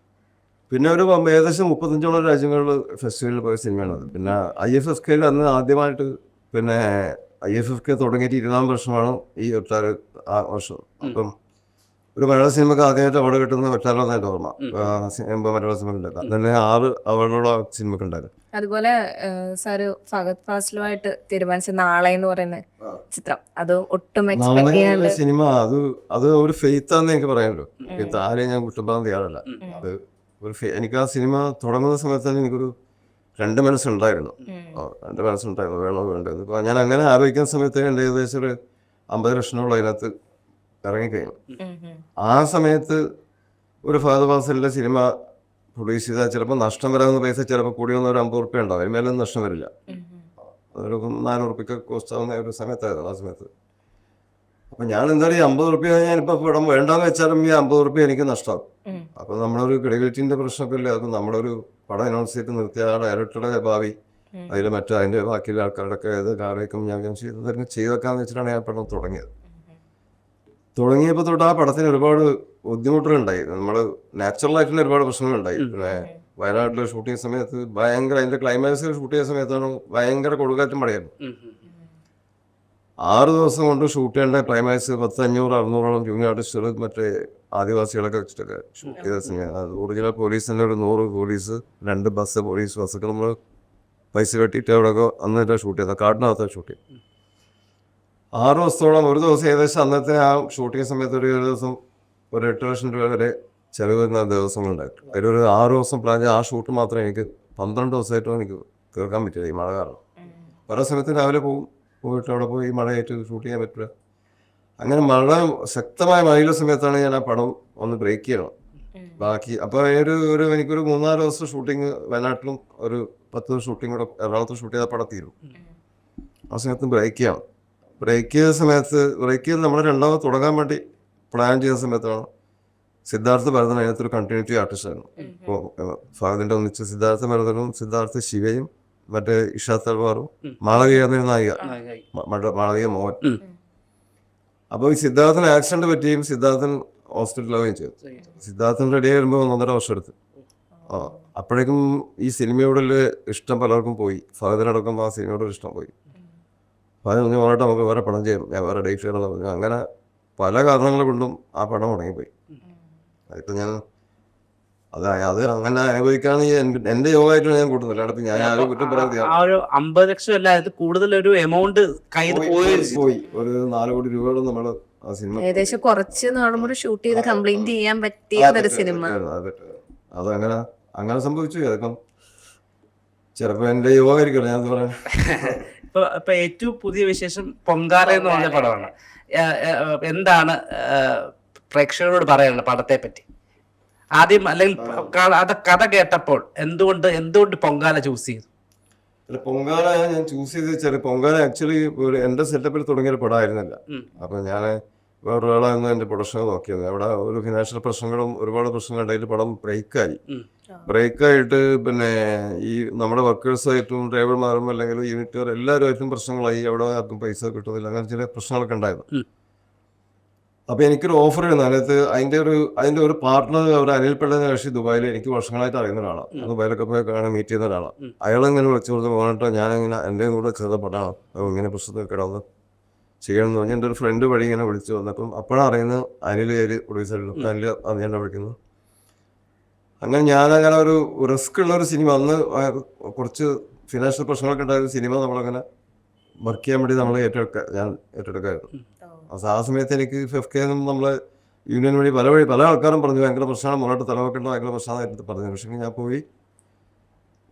പിന്നെ ഒരു ഏകദേശം 35ഓളം രാജ്യങ്ങളിൽ ഫെസ്റ്റിവലിൽ പോയ സിനിമയാണ് അത്. പിന്നെ IFFK അന്ന് ആദ്യമായിട്ട് പിന്നെ IFFK തുടങ്ങിയിട്ട് 20ാം വർഷമാണ് ഈ ഒട്ടാറ് ആ വർഷം. അപ്പം ഒരു മലയാള സിനിമക്ക് ആദ്യമായിട്ട് അവാർഡ് കിട്ടുന്ന ഒറ്റാലെന്ന് എൻ്റെ ഓർമ്മ. മലയാള സിനിമക്ക് തന്നെ 6 അവാർഡോളം ആ സിനിമക്ക് ഉണ്ടായിരുന്നു. അതുപോലെ സാറ് ഫഹദ് ഫാസിലുമായിട്ട് തീരുമാനിച്ച നാളെ എന്ന് പറയുന്ന ചിത്രം, അത് ഒട്ടും സിനിമ അത് ഒരു ഫെയ്ത്താന്ന് എനിക്ക് പറയാമല്ലോ. ഫെയ്ത്ത് ആരെയും ഞാൻ കുറ്റം പറയാൻ തയ്യാറല്ല. അത് ഒരു എനിക്ക് ആ സിനിമ തുടങ്ങുന്ന സമയത്ത് തന്നെ എനിക്കൊരു 2 മനസ്സുണ്ടായിരുന്നു. 2 മനസ്സുണ്ടായിരുന്നു, വേണോ വേണ്ടത്. അപ്പോൾ ഞാൻ അങ്ങനെ ആലോചിക്കുന്ന സമയത്ത് എൻ്റെ ഏകദേശം ഒരു 50 ലക്ഷത്തോളം അതിനകത്ത് ഇറങ്ങിക്കഴിഞ്ഞു. ആ സമയത്ത് ഒരു ഫഹദ് ഫാസിലിൻ്റെ സിനിമ പ്രൊഡ്യൂസ് ചെയ്താൽ ചിലപ്പോൾ നഷ്ടം വരാവുന്ന പൈസ ചിലപ്പോൾ കൂടി വന്ന ഒരു 50 റുപ്യ ഉണ്ടാവും, അതിന്മേലൊന്നും നഷ്ടം വരില്ല. അതൊരു 400 റുപ്യക്ക് കോസ്റ്റ് ആവുന്ന ഒരു സമയത്തായിരുന്നു ആ സമയത്ത്. അപ്പൊ ഞാൻ എന്തായാലും ഈ 50 റുപ്യ ഞാനിപ്പോ പടം വേണ്ടാന്ന് വെച്ചാലും ഈ 50 റുപ്യ എനിക്ക് നഷ്ടമാകും. അപ്പൊ നമ്മളൊരു ക്രെഡിബിലിറ്റിന്റെ പ്രശ്നമൊക്കെ ഇല്ല. അത് നമ്മളൊരു പടം അനൗൺസ് ചെയ്ത് നിർത്തിയ ആ ഡയറക്ടറുടെ ഭാവി അതിൽ മറ്റു അതിന്റെ ബാക്കിയുള്ള ആൾക്കാരുടെ ഒക്കെ ഏത് കാലത്തേക്കും ഞാൻ ചെയ്തേക്കാന്ന് വെച്ചിട്ടാണ് ഞാൻ പടം തുടങ്ങിയപ്പോൾ തൊട്ട് ആ പടത്തിന് ഒരുപാട് ബുദ്ധിമുട്ടുകളുണ്ടായി. നമ്മൾ നാച്ചുറൽ ആയിട്ടുള്ള ഒരുപാട് പ്രശ്നങ്ങളുണ്ടായി. പിന്നെ വയനാട്ടിലെ ഷൂട്ടിംഗ് സമയത്ത് ഭയങ്കര അതിന്റെ ക്ലൈമാക്സിൽ ഷൂട്ട് ചെയ്യുന്ന സമയത്താണ് ഭയങ്കര കൊടുങ്കാറ്റും മഴയായിരുന്നു. 6 ദിവസം കൊണ്ട് ഷൂട്ട് ചെയ്യേണ്ട ക്ലൈമാക്സ് 500-600ഓളം ജൂനിയർ ആർട്ടിസ്റ്റുകൾ മറ്റേ ആദിവാസികളൊക്കെ വെച്ചിട്ടൊക്കെ ഷൂട്ട് ചെയ്ത സിനിമ. അത് ഒറിജിനൽ പോലീസിന്റെ ഒരു 100 പോലീസ്, 2 ബസ് പോലീസ് ബസ്സൊക്കെ നമ്മൾ പൈസ കെട്ടിയിട്ട് അവിടെയൊക്കെ അന്നിട്ട് ഷൂട്ട് ചെയ്ത കാട്ടിനകത്ത് ഷൂട്ട് ചെയ്തു. 6 ദിവസത്തോളം ഒരു ദിവസം ഏകദേശം അന്നത്തെ ആ ഷൂട്ടിംഗ് സമയത്ത് ഒരു ദിവസം ഒരു 8 ലക്ഷം രൂപ വരെ ചെലവ് വരുന്ന ദിവസങ്ങളുണ്ടായിരുന്നു. അതിലൊരു 6 ദിവസം പ്ലാൻ ചെയ്ത് ആ ഷൂട്ട് മാത്രമേ എനിക്ക് 12 ദിവസമായിട്ടും എനിക്ക് തീർക്കാൻ പറ്റില്ല ഈ മഴ കാരണം. പല സമയത്ത് രാവിലെ പോയിട്ട് അവിടെ പോയി മഴയായിട്ട് ഷൂട്ട് ചെയ്യാൻ പറ്റില്ല. അങ്ങനെ മഴ ശക്തമായ മഴയുള്ള സമയത്താണ് ഞാൻ ആ പടം ഒന്ന് ബ്രേക്ക് ചെയ്യണം. ബാക്കി അപ്പോൾ എനിക്കൊരു 3-4 ദിവസം ഷൂട്ടിങ് വയനാട്ടിലും ഒരു 10 ദിവസം ഷൂട്ടിങ് കൂടെ എറണാകുളത്ത് ഷൂട്ട് ചെയ്ത പടം തീരും. ആ സമയത്ത് ബ്രേക്ക് ചെയ്ത് നമ്മൾ രണ്ടാമത് തുടങ്ങാൻ വേണ്ടി പ്ലാൻ ചെയ്ത സമയത്താണ് സിദ്ധാർത്ഥ ഭരതൻ അതിനകത്തൊരു കണ്ടിന്യൂറ്റി ആർട്ടിസ്റ്റായിരുന്നു. ഇപ്പോൾ ഫഹദിന്റെ ഒന്നിച്ച് സിദ്ധാർത്ഥ ഭരതനും സിദ്ധാർത്ഥ ശിവയും മറ്റേ ഇഷാ തൽവാറും മാളവിക നായിക മാളവിക മോഹൻ. അപ്പോൾ ഈ സിദ്ധാർത്ഥന് ആക്സിഡന്റ് പറ്റിയും സിദ്ധാർത്ഥൻ ഹോസ്പിറ്റലാവുകയും ചെയ്തു. സിദ്ധാർത്ഥൻ റെഡി ആയി വരുമ്പോൾ 1.5 വർഷം എടുത്ത്. അപ്പോഴേക്കും ഈ സിനിമയോടുള്ള ഇഷ്ടം പലർക്കും പോയി. ഫഹദിനടക്കം ആ സിനിമയോടൊരു ഇഷ്ടം പോയി. ഫഹദ് പറഞ്ഞു പറഞ്ഞിട്ട് നമുക്ക് വേറെ പടം ചെയ്യാം, ഞാൻ വേറെ ഡേറ്റ് ചെയ്യണമെന്ന് പറഞ്ഞു. അങ്ങനെ പല കാരണങ്ങൾ കൊണ്ടും ആ പടം മുടങ്ങിപ്പോയി. അതിപ്പോൾ ഞാൻ അത് അങ്ങനെ അനുഭവിക്കാന്ന് എന്റെ യോഗമായിട്ട് ഞാൻ കൂട്ടുന്നില്ല. അടുത്ത് ഞാൻ ആരും കുറ്റം പറയാതെ ആ ഒരു 50 ലക്ഷം അല്ല, അതിൽ കൂടുതൽ ഒരു എമൗണ്ട് കയ്യിൽ പോയി. ഒരു 4 കോടി രൂപയോളം നമ്മൾ ആ സിനിമ ഏകദേശം കുറച്ച് നാളും കൂടി ഷൂട്ട് ചെയ്ത് കംപ്ലീറ്റ് ചെയ്യാൻ പറ്റിയ ഒരു സിനിമ. അങ്ങനെ സംഭവിച്ചു. അതൊക്കെ ചിലപ്പോ എന്റെ യോഗമായിരിക്കും ഞാൻ പറയാൻ. ഇപ്പൊ ഏറ്റവും പുതിയ വിശേഷം പൊങ്കാല എന്ന് പറഞ്ഞ പടമാണ്. എന്താണ് പ്രേക്ഷകരോട് പറയാനുള്ളത് പടത്തെ പറ്റി? ആദ്യം അല്ലെങ്കിൽ കഥ കേട്ടപ്പോൾ എന്തുകൊണ്ട് പൊങ്കാല ചൂസ് ചെയ്തു? പൊങ്കാല ഞാൻ ചൂസ് ചെയ്ത് വെച്ചാൽ പൊങ്കാല ആക്ച്വലി എന്റെ സെറ്റപ്പിൽ തുടങ്ങിയൊരു പടമായിരുന്നില്ല. അപ്പൊ ഞാൻ വേറൊരാളായിരുന്നു എന്റെ പ്രൊഡക്ഷൻ നോക്കിയത്. അവിടെ ഒരു ഫിനാൻഷ്യൽ പ്രശ്നങ്ങളും ഒരുപാട് പ്രശ്നങ്ങളുണ്ടായിട്ട് പടം ബ്രേക്കായിട്ട് പിന്നെ ഈ നമ്മുടെ വർക്കേഴ്സായിട്ടും ഡ്രൈവർമാരും അല്ലെങ്കിൽ യൂണിറ്റുകാർ എല്ലാവരുമായിട്ടും പ്രശ്നങ്ങളായി. അവിടെ ആർക്കും പൈസ കിട്ടുന്നില്ല, അങ്ങനെ ചില പ്രശ്നങ്ങളൊക്കെ ഉണ്ടായിരുന്നു. അപ്പൊ എനിക്കൊരു ഓഫർ ചെയ്യുന്നു. അതിന്റെ ഒരു പാർട്ട്ണർ അവർ അനിൽ പിള്ളനെ കക്ഷി ദുബായിൽ എനിക്ക് വർഷങ്ങളായിട്ട് അറിയുന്ന ഒരാളാണ്. ദുബായിലൊക്കെ പോയി മീറ്റ് ചെയ്യുന്ന ഒരാളാണ്. അയാളിങ്ങനെ വിളിച്ചു കൊടുത്ത് പോകണിട്ട് ഞാനിങ്ങനെ എൻ്റെ കൂടെ ചെറുത പടമാണ് ഇങ്ങനെ പ്രശ്നത്തിൽ കിടന്ന് ചെയ്യണമെന്ന് പറഞ്ഞ് എൻ്റെ ഒരു ഫ്രണ്ട് വഴി ഇങ്ങനെ വിളിച്ചു വന്നപ്പം അപ്പോഴാണ് അറിയുന്നത് അനിൽ പ്രൊഡ്യൂസറിലും അനിൽ അത് ഞാൻ വിളിക്കുന്നു. അങ്ങനെ ഞാനങ്ങനെ ഒരു റിസ്ക് ഉള്ള ഒരു സിനിമ, അന്ന് കുറച്ച് ഫിനാൻഷ്യൽ പ്രശ്നങ്ങളൊക്കെ ഉണ്ടായ സിനിമ നമ്മളങ്ങനെ വർക്ക് ചെയ്യാൻ വേണ്ടി നമ്മൾ ഞാൻ ഏറ്റെടുക്കായിരുന്നു. ആ സമയത്ത് എനിക്ക് FK നമ്മളെ യൂണിയൻ വഴി പല ആൾക്കാരും പറഞ്ഞു ഭയങ്കര പ്രശ്നമാണ്, മുന്നോട്ട് തലവെക്കേണ്ട ഭയങ്കര പ്രശ്നമായിട്ട് പറഞ്ഞു. പക്ഷേ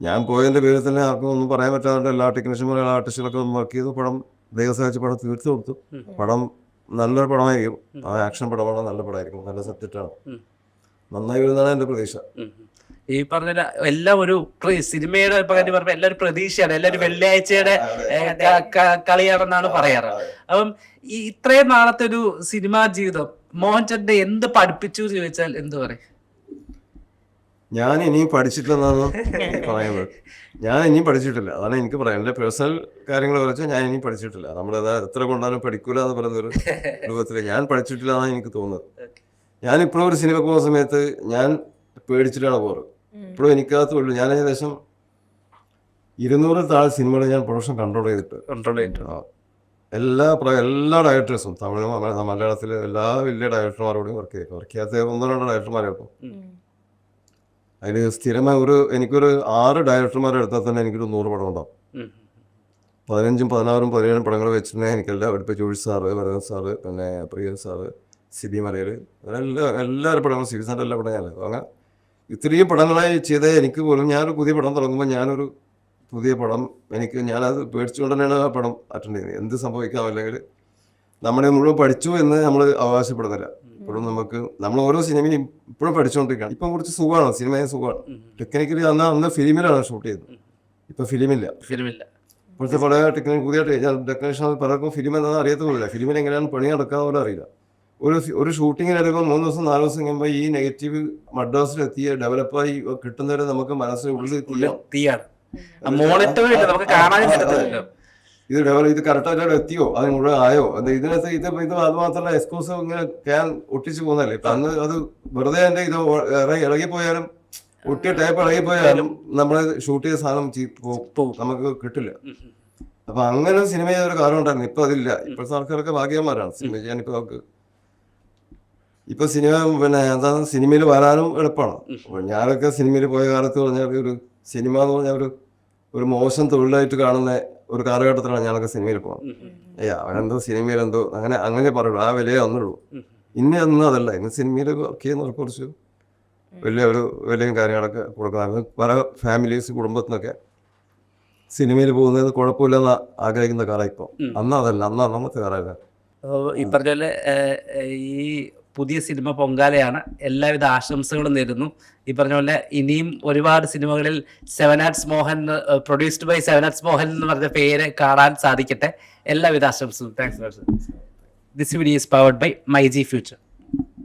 ഞാൻ പോയതിൻ്റെ പേരിൽ തന്നെ ആർക്കും ഒന്നും പറയാൻ പറ്റാതെ എല്ലാ ടെക്നീഷ്യന്മാരും എല്ലാ ആർട്ടിസ്റ്റുകളൊക്കെ ഒന്ന് വർക്ക് ചെയ്തു. പടം ദൈവസഹായിച്ച് പടം തീർത്തു കൊടുത്തു. പടം നല്ലൊരു പടമായിരിക്കും. ആ ആക്ഷൻ പടമാണ്, നല്ല പടമായിരിക്കും, നല്ല സബ്ജക്റ്റാണ്, നന്നായി വരുന്നതാണ് എൻ്റെ പ്രതീക്ഷ. ഈ പറഞ്ഞ എല്ലാം ഒരു സിനിമയുടെ പറഞ്ഞ എല്ലാവരും പ്രതീക്ഷയാണ്, എല്ലാവരും വെള്ളിയാഴ്ചയുടെ കളിയാണെന്നാണ് പറയാറ്. അപ്പം ഈ ഇത്രയും നാളത്തെ ഒരു സിനിമാ ജീവിതം മോഹൻചന്ദ് എന്ത് പഠിപ്പിച്ചു എന്ന് ചോദിച്ചാൽ എന്ത് പറയും? ഞാൻ ഇനിയും പഠിച്ചിട്ടില്ലെന്നാണ് പറയുന്നത്. ഞാൻ ഇനിയും പഠിച്ചിട്ടില്ല, അതാണ് എനിക്ക് പറയാം. എൻ്റെ പേഴ്സണൽ കാര്യങ്ങൾ വെച്ചാൽ ഞാൻ ഇനിയും പഠിച്ചിട്ടില്ല. നമ്മളത് എത്ര കൊണ്ടാലും പഠിക്കൂല എന്ന് പറയുന്ന ഒരു രൂപത്തിൽ ഞാൻ പഠിച്ചിട്ടില്ല എന്നാണ് എനിക്ക് തോന്നുന്നത്. ഞാനിപ്പോഴും ഒരു സിനിമ പോകുന്ന സമയത്ത് ഞാൻ പേടിച്ചിട്ടാണ് പോറ്. ഇപ്പോഴും എനിക്കകത്ത് ഉള്ളൂ. ഞാൻ ഏകദേശം 200 താഴെ സിനിമകൾ ഞാൻ പ്രൊഡക്ഷൻ കൺട്രോൾ ചെയ്തിട്ട് എല്ലാ ഡയറക്ടേഴ്സും തമിഴ് മലയാളത്തിലെ എല്ലാ വലിയ ഡയറക്ടർമാരോടും വർക്ക് ചെയ്യാത്ത 1-2 ഡയറക്ടർമാരായിരുന്നു. അതിൽ സ്ഥിരമായി എനിക്കൊരു 6 ഡയറക്ടർമാരെ എടുത്താൽ തന്നെ എനിക്കൊരു 100 പടം ഉണ്ടാവും. 15, 16, 17 പടങ്ങൾ വെച്ചിട്ടുണ്ടെങ്കിൽ എനിക്കെല്ലാം ഇപ്പോൾ ജോഷി സാറ്, ഭരതൻ സാറ്, പിന്നെ പ്രിയൻ സാറ്, സിബി മലയിൽ എല്ലാവരും പടങ്ങളും സിബി സാറിൻ്റെ എല്ലാ പടം അങ്ങനെ ഇത്രയും പടങ്ങളായി ചെയ്ത എനിക്ക് പോലും ഞാനൊരു പുതിയ പടം തുടങ്ങുമ്പോൾ ഞാനൊരു പുതിയ പടം ഞാനത് പേടിച്ചുകൊണ്ട് തന്നെയാണ് ആ പടം അറ്റൻഡ് ചെയ്യുന്നത്. എന്ത് സംഭവിക്കാം, അല്ലെങ്കിൽ നമ്മളെ മുഴുവൻ പഠിച്ചു എന്ന് നമ്മൾ അവകാശപ്പെടുന്നില്ല. ഇപ്പോഴും നമ്മൾ ഓരോ സിനിമയും ഇപ്പോഴും പഠിച്ചുകൊണ്ടിരിക്കുകയാണ്. ഇപ്പം കുറച്ച് സുഖമാണ്, സിനിമയും സുഖമാണ്. ടെക്നിക്കലി അന്ന് ഫിലിമിലാണ് ഷൂട്ട് ചെയ്തത്, ഇപ്പം ഫിലിമില്ല. ഇപ്പോഴത്തെ പല പുതിയ ടെക്നീഷ്യൻ പലർക്കും ഫിലിം എന്താണെന്ന് അറിയത്തുമില്ല. ഫിലിമിന് എങ്ങനെയാണ് പണി നടക്കാന്ന് പോലും അറിയില്ല. ഒരു ഷൂട്ടിങ്ങിന് വരുമ്പോൾ 3 ദിവസം 4 ദിവസം കഴിയുമ്പോൾ ഈ നെഗറ്റീവ് മഡ്രാസിലെത്തിയ ഡെവലപ്പായി കിട്ടുന്നവരെ നമുക്ക് മനസ്സിന് ഉള്ളിൽ തീയാണ് മോണിറ്റർ നമുക്ക് കാണാനും പറ്റത്തില്ലല്ലോ. ഇത് കറക്റ്റായിട്ട് എത്തിയോ, അത് മുഴുവൻ ആയോ, ഇതിനകത്ത് ഇത് അത് മാത്രമല്ല എക്സ്പോസ് ഇങ്ങനെ ക്യാൻ ഒട്ടിച്ചു പോകുന്നല്ലേ. ഇപ്പൊ അന്ന് അത് വെറുതെ എൻ്റെ ഇത് ഇളകിപ്പോയാലും ഒട്ടിയ ടൈപ്പ് ഇളകിപ്പോയാലും നമ്മള് ഷൂട്ട് ചെയ്ത സാധനം നമുക്ക് കിട്ടില്ല. അപ്പൊ അങ്ങനെ സിനിമ ചെയ്തൊരു കാലം ഉണ്ടായിരുന്നു. ഇപ്പൊ അതില്ല. ഇപ്പോഴത്തെ ആൾക്കാരൊക്കെ ഭാഗ്യന്മാരാണ് സിനിമ ചെയ്യാൻ. ഇപ്പൊ സിനിമ പിന്നെ എന്താ സിനിമയിൽ വരാനും എളുപ്പമാണ്. ഞാനൊക്കെ സിനിമയിൽ പോയ കാലത്ത് പറഞ്ഞാൽ ഒരു സിനിമ എന്ന് പറഞ്ഞാൽ ഒരു മോശം തൊഴിലായിട്ട് കാണുന്ന ഒരു കാലഘട്ടത്തിലാണ് ഞാനൊക്കെ സിനിമയിൽ പോകുന്നത്. അവനെന്തോ സിനിമയിലെന്തോ അങ്ങനെ പറയുള്ളൂ. ആ വിലയെ വന്നുള്ളൂ. ഇന്ന് അതല്ല. ഇന്ന് സിനിമയിൽ വർക്ക് ചെയ്യുന്നവർക്ക് കുറച്ച് വലിയ കാര്യങ്ങളൊക്കെ കൊടുക്കുന്നത്. പല ഫാമിലീസ് കുടുംബത്തിനൊക്കെ സിനിമയിൽ പോകുന്നത് കുഴപ്പമില്ലെന്ന് ആഗ്രഹിക്കുന്ന കാലം ഇപ്പോൾ. അതല്ല. അന്നത്തെ കാലമല്ല. ഈ പറഞ്ഞ പോലെ ഈ പുതിയ സിനിമ പൊങ്കാലയാണ്. എല്ലാവിധ ആശംസകളും നേരുന്നു. ഈ പറഞ്ഞ പോലെ ഇനിയും ഒരുപാട് സിനിമകളിൽ 7 Arts Mohan, produced by 7 Arts Mohan എന്ന് പറഞ്ഞ പേര് കാണാൻ സാധിക്കട്ടെ. എല്ലാവിധ ആശംസകളും. Thanks. This video is powered by myG future.